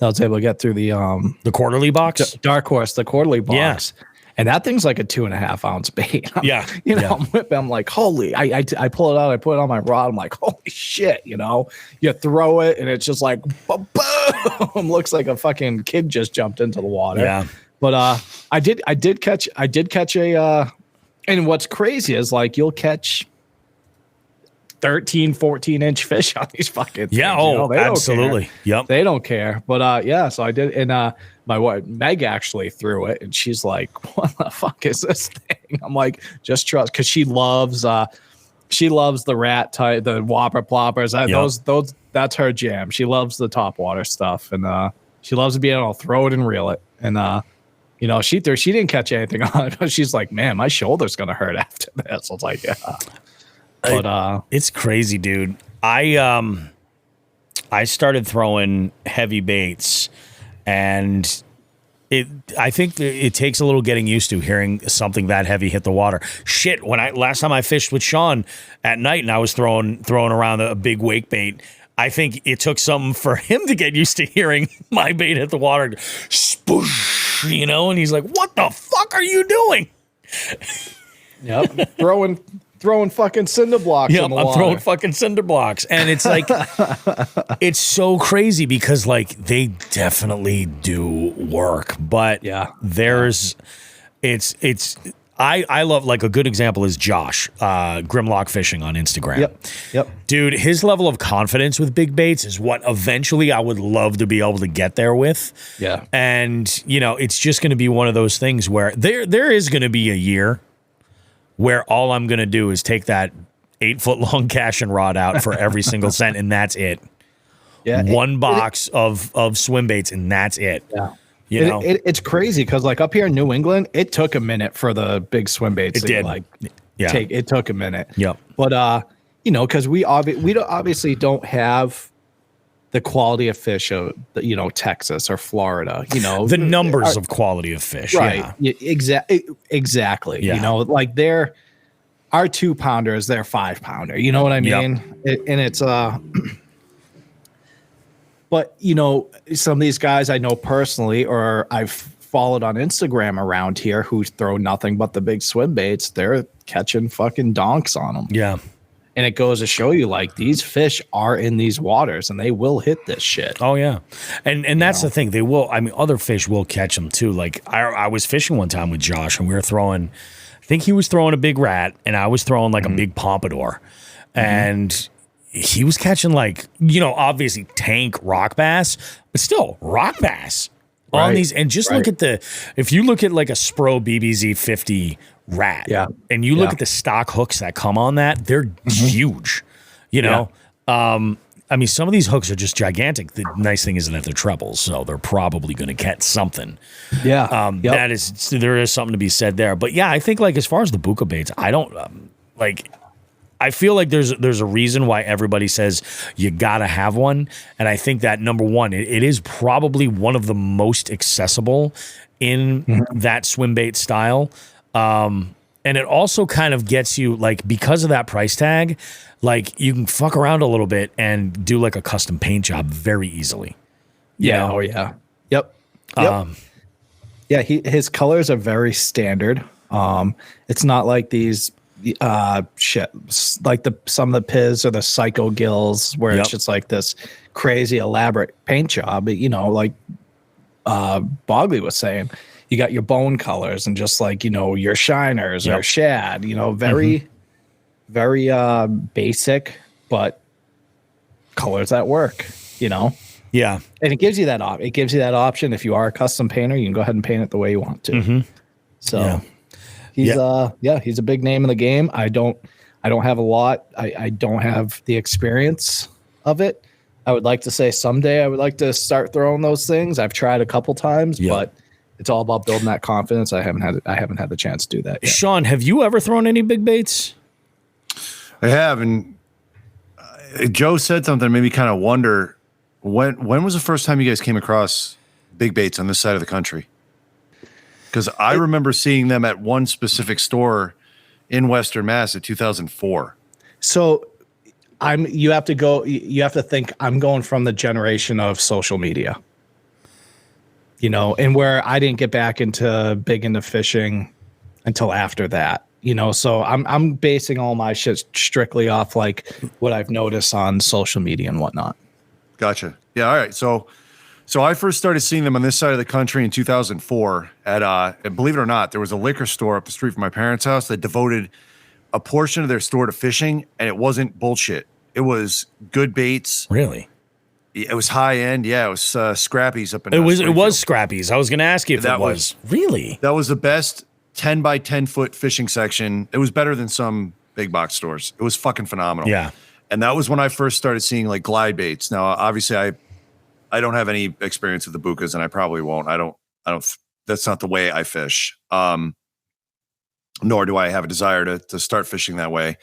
I was able to get through the quarterly box, Dark Horse, the quarterly box, and that thing's like a 2.5 ounce bait. I'm whipping. I'm like, holy! I pull it out. I put it on my rod. I'm like, holy shit! You throw it, and it's just like boom. Looks like a fucking kid just jumped into the water. Yeah. But I did catch a. And what's crazy is like you'll catch 13, 14-inch fish on these fuckings. Yeah, they absolutely. Yep. They don't care. But so I did, and my wife Meg actually threw it, and she's like, "What the fuck is this thing?" I'm like, "Just trust," because she loves the rat type, the whopper ploppers. Those that's her jam. She loves the top water stuff, and she loves being able to throw it and reel it. And she didn't catch anything on it, but she's like, "Man, my shoulder's gonna hurt after this." I was like, "Yeah." But it's crazy, dude. I started throwing heavy baits, and I think it takes a little getting used to hearing something that heavy hit the water. Shit, last time I fished with Shawn at night and I was throwing around a big wake bait, I think it took something for him to get used to hearing my bait hit the water, spoosh, and he's like, "What the fuck are you doing?" Yep, throwing fucking cinder blocks in the water. I'm throwing fucking cinder blocks. And it's like, it's so crazy because like they definitely do work, but I love, like a good example is Josh, Grimlock Fishing on Instagram. Yep. Dude, his level of confidence with big baits is what eventually I would love to be able to get there with. Yeah. And it's just going to be one of those things where there is going to be a year where all I'm going to do is take that 8-foot-long cash and rod out for every single cent, and that's it. Yeah, One box of swim baits, and that's it. Yeah. It's crazy because like up here in New England, it took a minute for the big swim baits. It took a minute. Yep. But because we obviously don't have the quality of fish of Texas or Florida, the numbers of quality of fish. Right. Yeah. Exactly. Yeah. Like our 2-pounder is their 5-pounder. You know what I mean? Yep. And it's but some of these guys I know personally, or I've followed on Instagram around here, who throw nothing but the big swim baits. They're catching fucking donks on them. Yeah. And it goes to show you, like, these fish are in these waters and they will hit this shit. Oh yeah. And that's the thing. They will, I mean, other fish will catch them too. Like I was fishing one time with Josh and we were throwing, I think he was throwing a big rat and I was throwing like a big pompadour. And he was catching like, obviously tank rock bass, but still rock bass on these. And just look at if you look at like a Spro BBZ 50 rat, and you look at the stock hooks that come on that, they're huge, I mean, some of these hooks are just gigantic. The nice thing is that they're trebles, so they're probably going to catch something. Yeah. There is something to be said there. But yeah, I think like as far as the buka baits, I don't I feel like there's a reason why everybody says you gotta have one, and I think that number one, it is probably one of the most accessible in that swim bait style, and it also kind of gets you, like, because of that price tag, like you can fuck around a little bit and do like a custom paint job very easily. Yeah. Oh yeah. Yep. Yeah. His colors are very standard. It's not like these. Like some of the Piz or the Psycho Gills where it's just like this crazy elaborate paint job. Like Bogley was saying, you got your bone colors and just like your shiners or shad. Very very basic, but colors that work. Yeah, and it gives you that it gives you that option. If you are a custom painter, you can go ahead and paint it the way you want to. So. Yeah. He's a big name in the game. I don't have a lot. I don't have the experience of it. I would like to say someday I would like to start throwing those things. I've tried a couple times, but it's all about building that confidence. I haven't had the chance to do that yet. Shawn, have you ever thrown any big baits? I have, and Joe said something that made me kind of wonder, when was the first time you guys came across big baits on this side of the country? Because I remember seeing them at one specific store in Western Mass in 2004. So you have to think I'm going from the generation of social media, and where I didn't get back into fishing until after that, so I'm basing all my shit strictly off like what I've noticed on social media and whatnot. Gotcha. Yeah. All right. So I first started seeing them on this side of the country in 2004 and believe it or not, there was a liquor store up the street from my parents' house that devoted a portion of their store to fishing, and it wasn't bullshit. It was good baits. Really? It was high end. Yeah, it was Scrappy's up in It was Scrappy's. I was going to ask you if that was. Really? That was the best 10 by 10 foot fishing section. It was better than some big box stores. It was fucking phenomenal. Yeah. And that was when I first started seeing like glide baits. Now, obviously I don't have any experience with the bukas, and I probably won't. I don't, that's not the way I fish. Nor do I have a desire to start fishing that way.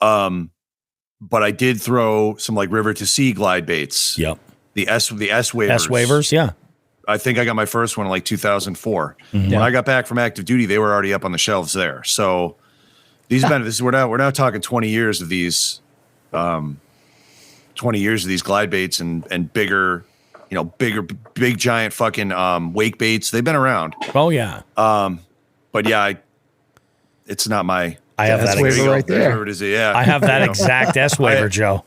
But I did throw some like river to sea glide baits. Yep. The S waivers. S waivers. Yeah. I think I got my first one in like 2004. When I got back from active duty, they were already up on the shelves there. So we're now talking 20 years of these, 20 years of these glide baits and bigger, big giant fucking wake baits. They've been around. Oh yeah. But yeah, it's not my. I have that waiver right there. Yeah, I have that exact S waiver, Joe.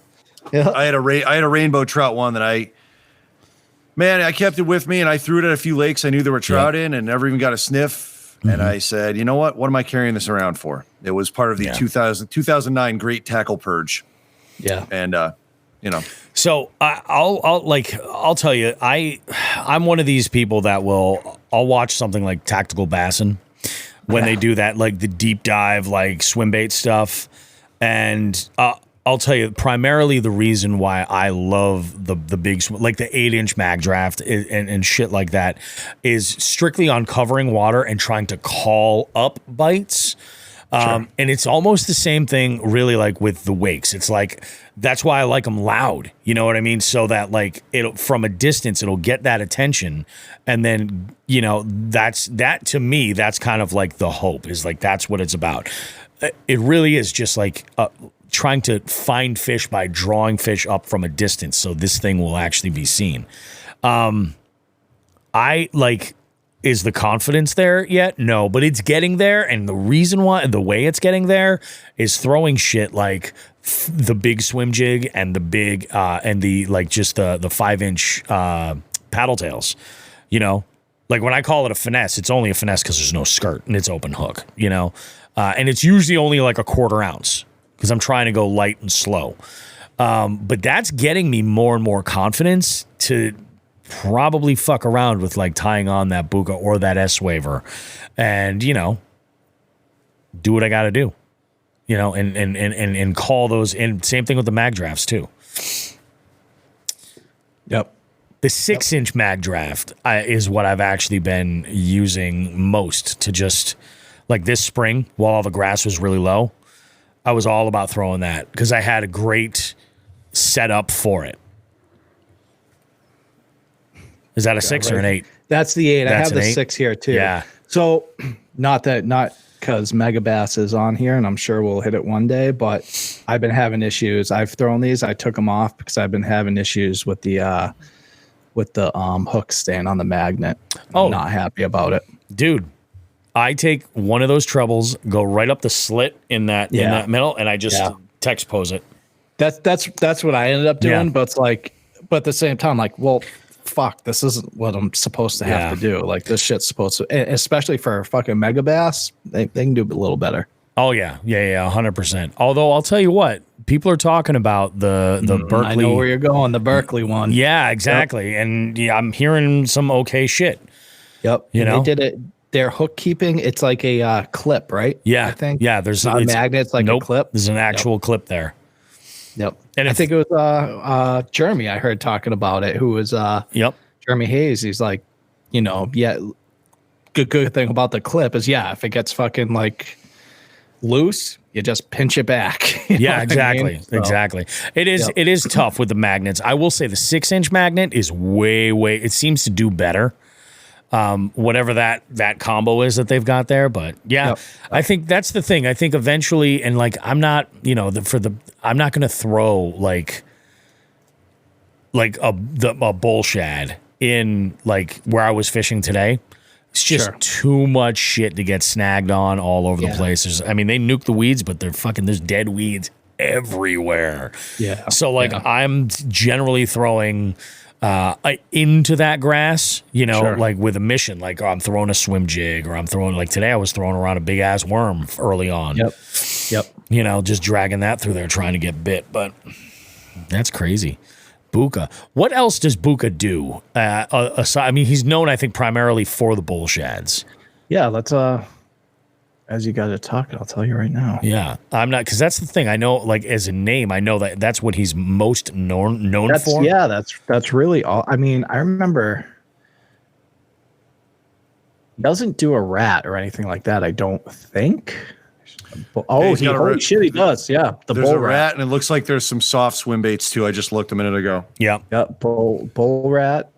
Yeah. I had a rainbow trout one that I kept it with me, and I threw it at a few lakes I knew there were trout in, and never even got a sniff. And I said, you know what? What am I carrying this around for? It was part of the 2009 Great Tackle Purge. Yeah, and So I'll tell you, I'm one of these people that I'll watch something like Tactical Bassin when they do that, like the deep dive, like swim bait stuff. And I'll tell you, primarily the reason why I love the big, like the 8-inch mag draft and shit like that, is strictly on covering water and trying to call up bites. And it's almost the same thing, really, like with the wakes. It's like that's why I like them loud. You know what I mean? So that like it from a distance, it'll get that attention, and then that to me, that's kind of like the hope is like that's what it's about. It really is just like trying to find fish by drawing fish up from a distance, so this thing will actually be seen. I like. Is the confidence there yet? No, but it's getting there. And the reason why, the way it's getting there is throwing shit like the big swim jig and the big, and the, like just the 5-inch, paddle tails, like when I call it a finesse, it's only a finesse because there's no skirt and it's open hook, and it's usually only like a 1/4 ounce because I'm trying to go light and slow. But that's getting me more and more confidence to probably fuck around with like tying on that Buka or that S-Waver and, do what I got to do, and call those in. Same thing with the mag drafts too. Yep. The 6-inch mag draft is what I've actually been using most to just like this spring while all the grass was really low. I was all about throwing that because I had a great setup for it. Is that a 6 or an 8? That's the 8. That's I have the 8? 6 here too. Yeah. So not because Megabass is on here, and I'm sure we'll hit it one day, but I've been having issues. I've thrown these. I took them off because I've been having issues with the hook staying on the magnet. I'm not happy about it. Dude, I take one of those trebles, go right up the slit in that middle, and I just text pose it. That's what I ended up doing, Yeah. but it's like, but at the same time, like, well, fuck, this isn't what I'm supposed to have to do. Like, this shit's supposed to, especially for fucking Megabass, they can do a little better. Oh yeah, 100%. Although I'll tell you what, people are talking about the Berkeley. I know where you're going, the Berkeley one. Yeah, exactly. Yep. And I'm hearing some okay shit. Yep. They did it. Their hook keeping, it's like a clip, right? Yeah, I think. Yeah, there's not a magnet. It's like a clip. There's an actual clip there. Yep. And I think it was Jeremy I heard talking about it, who was Jeremy Hayes. He's like, good thing about the clip is if it gets fucking like loose, you just pinch it back. Yeah, exactly. So, exactly. It is tough with the magnets. I will say the 6-inch magnet is way, it seems to do better. Whatever that combo is that they've got there, but I think that's the thing. I think eventually, and like I'm not, I'm not going to throw like a bull shad in like where I was fishing today. It's just too much shit to get snagged on all over the place. They nuke the weeds, but there's dead weeds everywhere. Yeah. So like I'm generally throwing into that grass, like with a mission, like I'm throwing a swim jig, or I'm throwing, like today I was throwing around a big ass worm early on. Yep. Just dragging that through there trying to get bit, but that's crazy. Buka. What else does Buka do? Aside, he's known, I think, primarily for the bull shads. Yeah, let's as you guys are talking, I'll tell you right now. Yeah, I'm not, because that's the thing. I know, like, as a name, I know that's what he's most known for. Yeah, that's really all. I remember he doesn't do a rat or anything like that, I don't think. Oh, holy shit, he does. Yeah, there's a rat, and it looks like there's some soft swim baits too. I just looked a minute ago. Yeah, bull rat.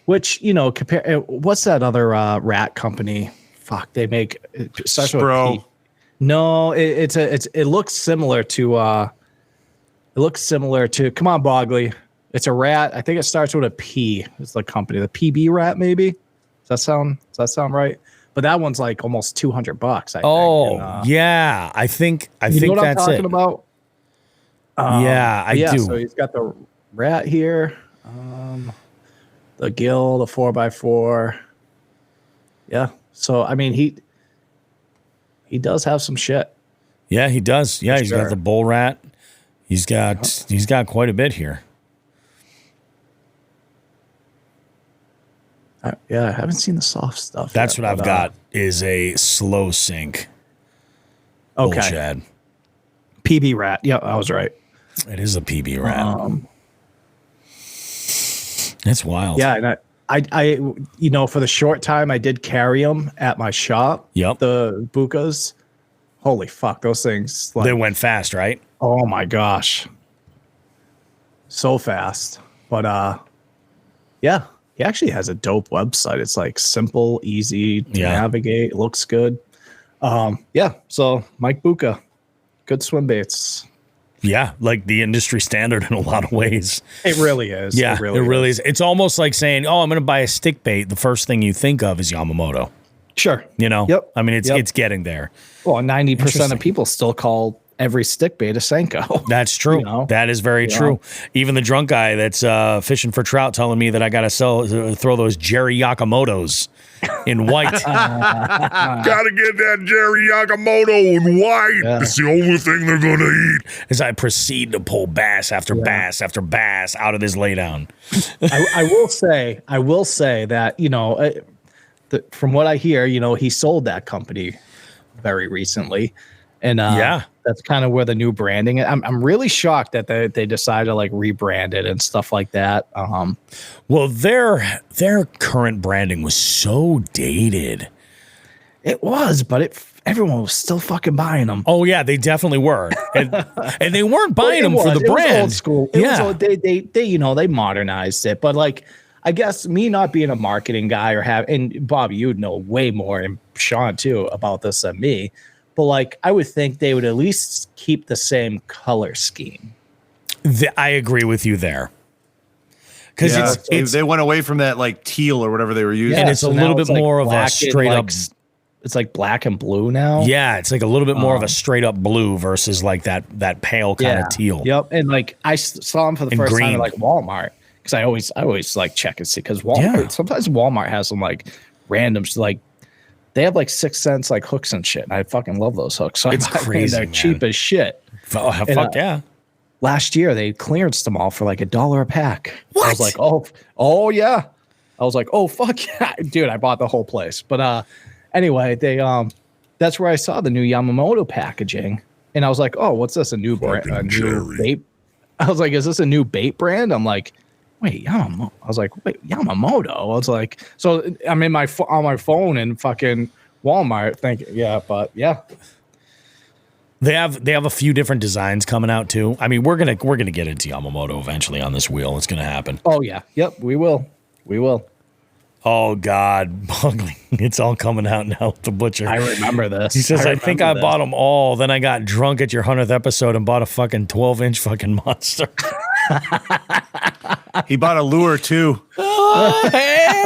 Which compare. What's that other rat company? Fuck, they make Spro. No, it looks similar to. It looks similar to. Come on, Bogley. It's a rat. I think it starts with a P. It's the company, the PB rat, maybe. Does that sound right? But that one's like almost $200. Yeah. I think what that's I'm talking it. about. I do. So he's got the rat here, the gill, the 4x4. Yeah. So he does have some shit. Yeah, he does. Yeah, he's got the bull rat. He's got quite a bit here. I haven't seen the soft stuff. That's what I've got is a slow sink. Okay. Bull shad. PB rat. Yeah, I was right. It is a PB rat. That's wild. Yeah, and I for the short time I did carry them at my shop. Yep. The Bukas. Holy fuck, those things. They went fast, right? Oh my gosh. So fast. But yeah, he actually has a dope website. It's like simple, easy to navigate, looks good. Yeah, so Mike Bucca, good swim baits. Yeah, like the industry standard in a lot of ways. It really is. Yeah, it really is. It's almost like saying, "Oh, I'm going to buy a stick bait." The first thing you think of is Yamamoto. Sure. You know? Yep. I mean, it's getting there. Well, 90% of people still call every stick bait a Senko. That's true. You know? That is very true. Even the drunk guy that's fishing for trout telling me that I got to throw those Jerry Yakamotos in white. Gotta get that Jerry Yakamoto in white. Yeah. It's the only thing they're gonna eat. As I proceed to pull bass after bass after bass out of this laydown. I will say that, you know, from what I hear, you know, he sold that company very recently. And that's kind of where the new branding. I'm really shocked that they decided to like rebrand it and stuff like that. Well, their current branding was so dated. It was, but everyone was still fucking buying them. Oh yeah, they definitely were, and they weren't buying them for the brand. Was old school. They you know, they modernized it, but like I guess me not being a marketing guy and Bobby, you'd know way more, and Shawn too, about this than me. But like, I would think they would at least keep the same color scheme. I agree with you there. Because they went away from that like teal or whatever they were using. And it's a little bit more of a straight up. It's like black and blue now. Yeah, it's like a little bit more of a straight up blue versus like that pale kind of teal. Yep. And like I saw them for the first time at like Walmart, because I always like check and see, because Walmart sometimes Walmart has some like random like. They have like 6 cents like hooks and shit. And I fucking love those hooks. So it's crazy. They're cheap as shit. Oh, fuck yeah. Last year they clearanced them all for like $1 a pack. What? I was like, oh yeah. I was like, oh fuck yeah, dude. I bought the whole place. But anyway, they that's where I saw the new Yamamoto packaging, and I was like, oh, what's this? A new brand? A new bait? I was like, is this a new bait brand? I'm like, wait, Yamamoto. I was like, wait, Yamamoto. I was like, so I'm in on my phone in fucking Walmart thinking, but They have a few different designs coming out too. I mean, we're gonna get into Yamamoto eventually on this wheel. It's gonna happen. Oh yeah, yep, we will. Oh God, Bugling. It's all coming out now with the butcher. I remember this. He says, I think I bought them all. Then I got drunk at your 100th episode and bought a fucking 12-inch fucking monster. He bought a lure too. Oh, hey!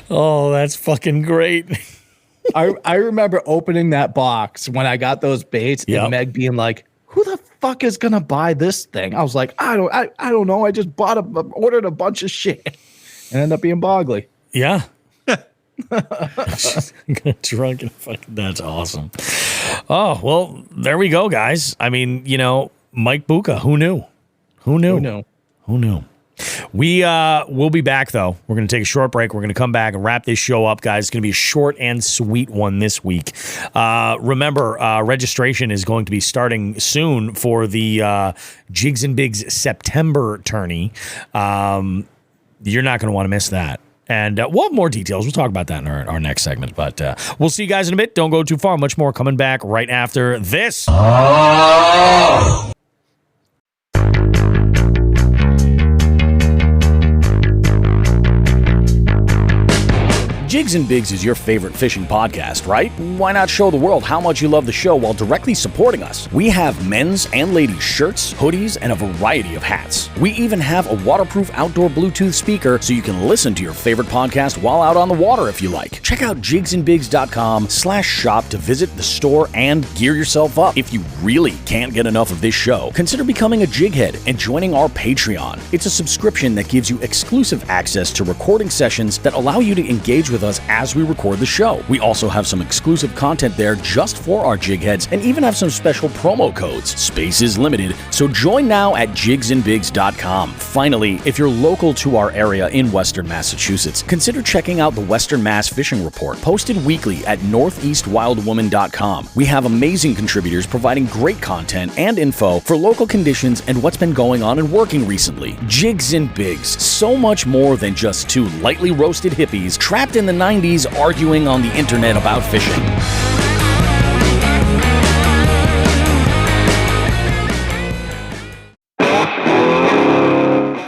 Oh, that's fucking great. I remember opening that box when I got those baits and Meg being like, who the fuck is gonna buy this thing? I was like, I don't know. I just ordered a bunch of shit and ended up being Bogley. Yeah. Drunk and fucking, that's awesome. Oh, well, there we go, guys. I mean, you know, Mike Bucca, who knew? We'll be back, though. We're going to take a short break. We're going to come back and wrap this show up, guys. It's going to be a short and sweet one this week. Remember, registration is going to be starting soon for the Jigs and Bigs September tourney. You're not going to want to miss that. And we'll have more details. We'll talk about that in our next segment. But we'll see you guys in a bit. Don't go too far. Much more coming back right after this. Jigs and Bigs is your favorite fishing podcast, right? Why not show the world how much you love the show while directly supporting us? We have men's and ladies' shirts, hoodies, and a variety of hats. We even have a waterproof outdoor Bluetooth speaker so you can listen to your favorite podcast while out on the water if you like. Check out jigsandbigs.com/shop to visit the store and gear yourself up. If you really can't get enough of this show, consider becoming a jighead and joining our Patreon. It's a subscription that gives you exclusive access to recording sessions that allow you to engage with us as we record the show. We also have some exclusive content there just for our jigheads and even have some special promo codes. Space is limited, so join now at jigsandbigs.com. Finally, if you're local to our area in Western Massachusetts, consider checking out the Western Mass Fishing Report, posted weekly at northeastwildwoman.com. We have amazing contributors providing great content and info for local conditions and what's been going on and working recently. Jigs and Bigs, so much more than just two lightly roasted hippies trapped in the 90s arguing on the internet about fishing.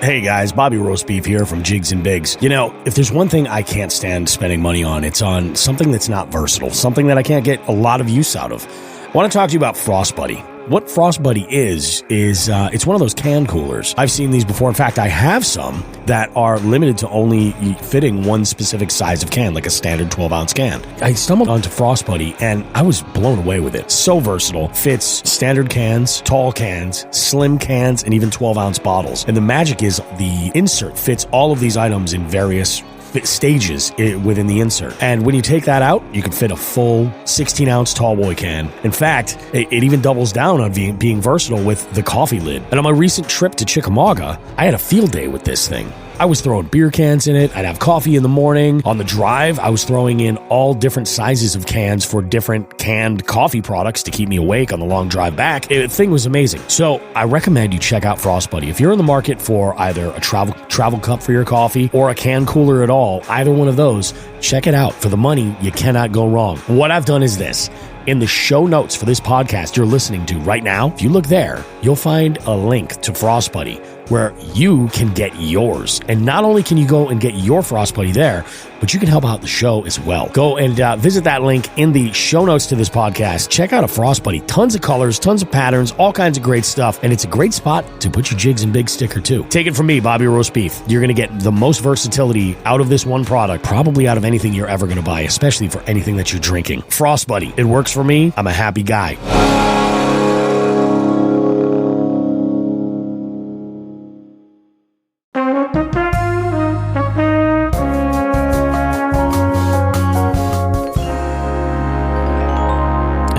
Hey guys, Bobby Roast Beef here from Jigs and Bigs. You know, if there's one thing I can't stand spending money on, it's on something that's not versatile, something that I can't get a lot of use out of. I want to talk to you about Frost Buddy. What Frost Buddy is it's one of those can coolers. I've seen these before. In fact, I have some that are limited to only fitting one specific size of can, like a standard 12-ounce can. I stumbled onto Frost Buddy, and I was blown away with it. So versatile. Fits standard cans, tall cans, slim cans, and even 12-ounce bottles. And the magic is the insert fits all of these items in various stages within the insert. And when you take that out, you can fit a full 16-ounce tall boy can. In fact, it even doubles down on being versatile with the coffee lid. And on my recent trip to Chickamauga, I had a field day with this thing. I was throwing beer cans in it. I'd have coffee in the morning. On the drive, I was throwing in all different sizes of cans for different canned coffee products to keep me awake on the long drive back. The thing was amazing. So I recommend you check out Frost Buddy. If you're in the market for either a travel cup for your coffee or a can cooler at all, either one of those, check it out. For the money, you cannot go wrong. What I've done is this. In the show notes for this podcast you're listening to right now, if you look there, you'll find a link to Frost Buddy where you can get yours. And not only can you go and get your Frost Buddy there, but you can help out the show as well. Go and visit that link in the show notes to this podcast. Check out a Frost Buddy. Tons of colors, tons of patterns, all kinds of great stuff. And it's a great spot to put your Jigs and Bigs sticker too. Take it from me, Bobby Roast Beef. You're going to get the most versatility out of this one product, probably out of anything you're ever going to buy, especially for anything that you're drinking. Frost Buddy. It works for me. I'm a happy guy.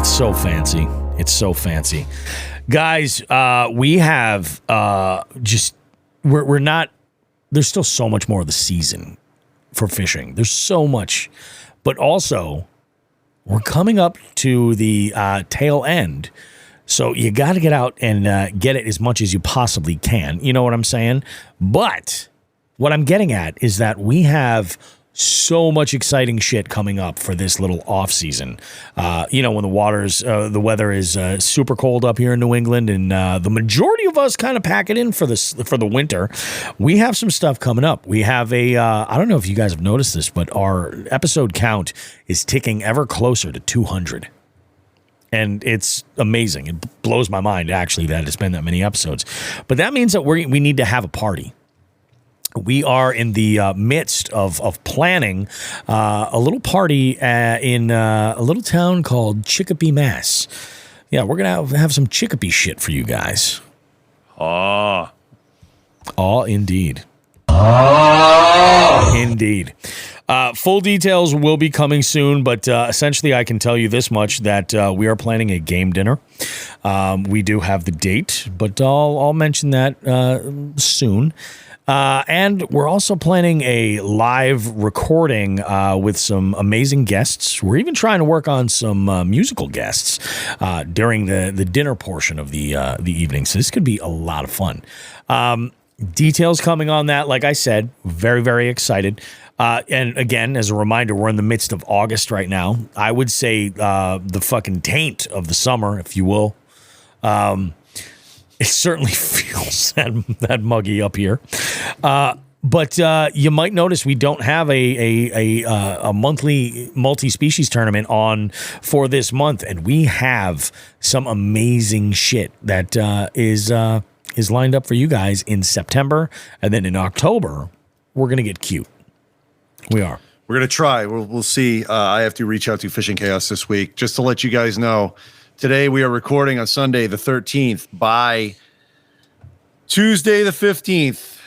So fancy. It's so fancy. Guys, we have we're not, there's still so much more of the season for fishing. There's so much, but also we're coming up to the tail end. So you got to get out and get it as much as you possibly can. You know what I'm saying? But what I'm getting at is that we have so much exciting shit coming up for this little off season. When the weather is super cold up here in New England, and the majority of us kind of pack it in for the winter. We have some stuff coming up. We have I don't know if you guys have noticed this, but our episode count is ticking ever closer to 200. And it's amazing. It blows my mind, actually, that it's been that many episodes. But that means that we need to have a party. We are in the midst of planning a little party in a little town called Chicopee, Mass. Yeah, we're going to have some Chicopee shit for you guys. Indeed. Indeed. Full details will be coming soon, but essentially I can tell you this much, that we are planning a game dinner. We do have the date, but I'll mention that soon. And we're also planning a live recording with some amazing guests. We're even trying to work on some musical guests during the dinner portion of the evening. So this could be a lot of fun. Details coming on that, like I said, very, very excited. And again, as a reminder, we're in the midst of August right now. I would say the fucking taint of the summer, if you will. It certainly feels that muggy up here. But you might notice we don't have a monthly multi-species tournament on for this month, and we have some amazing shit that is lined up for you guys in September, and then in October we're gonna get cute. We are. We're gonna try. We'll see. I have to reach out to Fishing Chaos this week just to let you guys know. Today we are recording on Sunday the 13th. By Tuesday the 15th,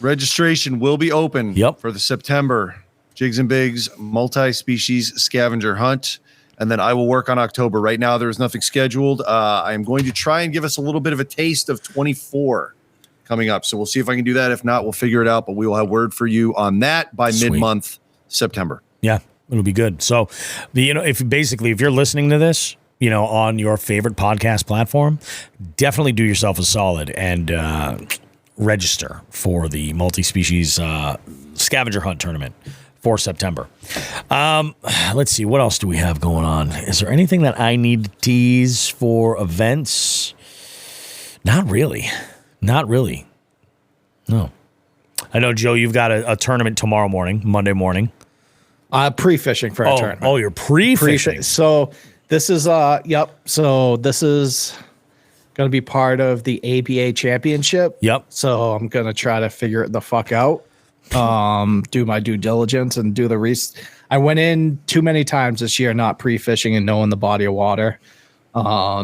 registration will be open for the September Jigs and Bigs multi-species scavenger hunt. And then I will work on October. Right now, there is nothing scheduled. I am going to try and give us a little bit of a taste of 24 coming up. So we'll see if I can do that. If not, we'll figure it out. But we will have word for you on that by mid-month September. Yeah, it'll be good. So, if you're listening to this, on your favorite podcast platform, definitely do yourself a solid and register for the multi-species scavenger hunt tournament for September. Let's see. What else do we have going on? Is there anything that I need to tease for events? Not really. No. I know, Joe, you've got a tournament tomorrow morning, Monday morning. Pre-fishing for a tournament. Oh, you're pre-fishing. So this is So this is going to be part of the ABA championship. Yep. So I'm going to try to figure it the fuck out. Do my due diligence and do the research. I went in too many times this year not pre-fishing and knowing the body of water. I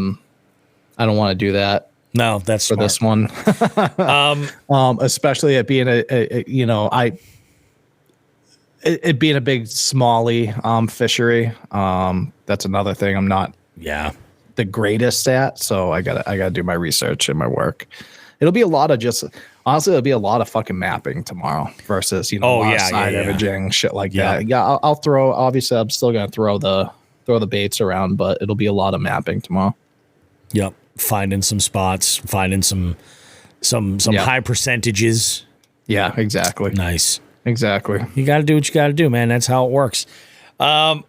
don't want to do that. No, that's for smart. This one. Especially it being it being a big smallie fishery. That's another thing I'm not the greatest at. So I gotta do my research and my work. It'll be a lot of it'll be a lot of fucking mapping tomorrow versus side imaging, shit like that. Yeah, I'll throw. Obviously, I'm still gonna throw the baits around, but it'll be a lot of mapping tomorrow. Yep, finding some spots, finding some high percentages. Yeah, exactly. Nice. Exactly. You got to do what you got to do, man. That's how it works. Shawn,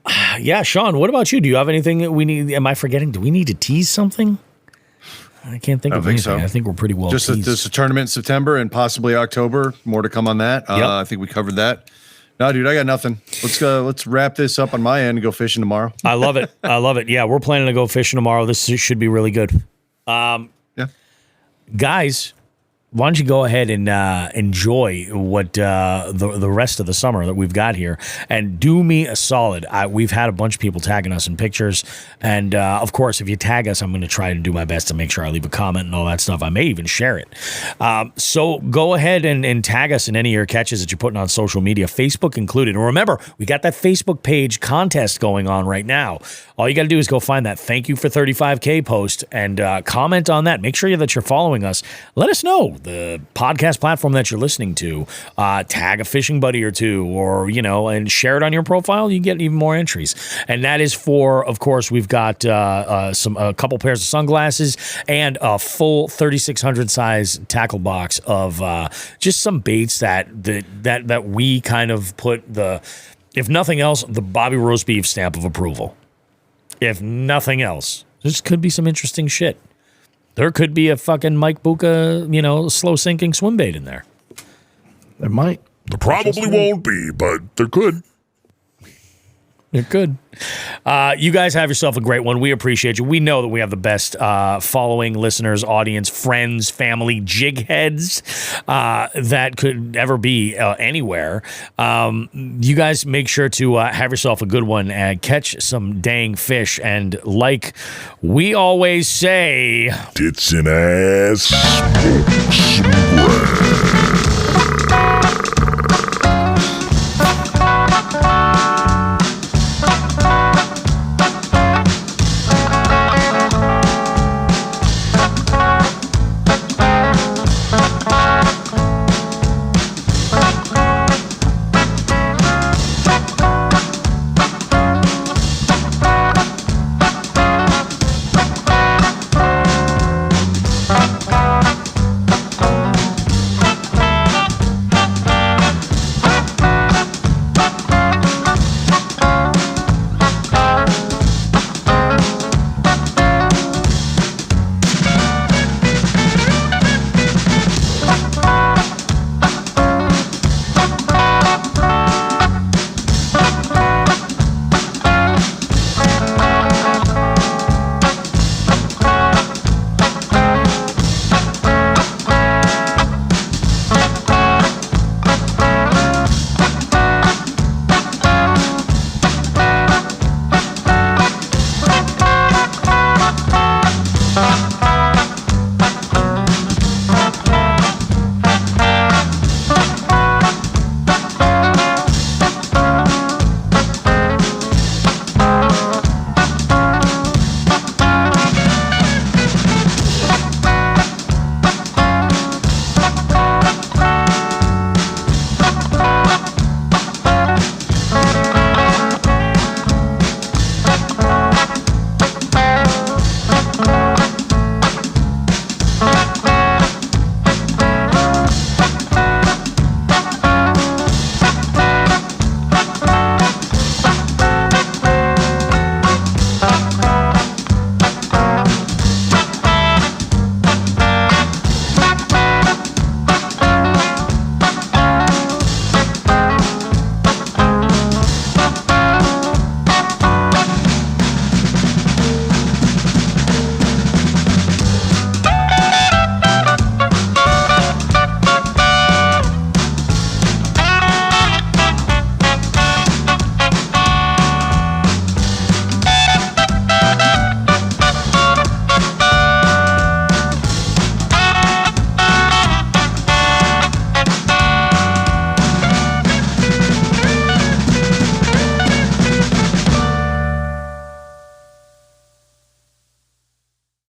what about you? Do you have anything that we need? Am I forgetting? Do we need to tease something? I can't think of anything. So. I think we're pretty well teased. Just a tournament in September and possibly October. More to come on that. I think we covered that. No, dude, I got nothing. Let's wrap this up on my end and go fishing tomorrow. I love it. Yeah, we're planning to go fishing tomorrow. This should be really good. Guys, why don't you go ahead and enjoy what the rest of the summer that we've got here, and do me a solid. We've had a bunch of people tagging us in pictures, and of course, if you tag us, I'm going to try to do my best to make sure I leave a comment and all that stuff. I may even share it. So go ahead and tag us in any of your catches that you're putting on social media, Facebook included. And remember, we got that Facebook page contest going on right now. All you got to do is go find that "Thank you for 35K" post and comment on that. Make sure that you're following us. Let us know the podcast platform that you're listening to. Tag a fishing buddy or two, or and share it on your profile. You get even more entries. And that is for, of course, we've got a couple pairs of sunglasses and a full 3600 size tackle box of just some baits that we kind of put if nothing else, the Bobby Roast Beef stamp of approval. If nothing else, this could be some interesting shit. There could be a fucking Mike Buka, slow sinking swim bait in there. There might. There probably won't be, but there could. It could. You guys have yourself a great one. We appreciate you. We know that we have the best following, listeners, audience, friends, family, jig heads that could ever be anywhere. You guys make sure to have yourself a good one and catch some dang fish. And like we always say, tits and ass, smoke some grass.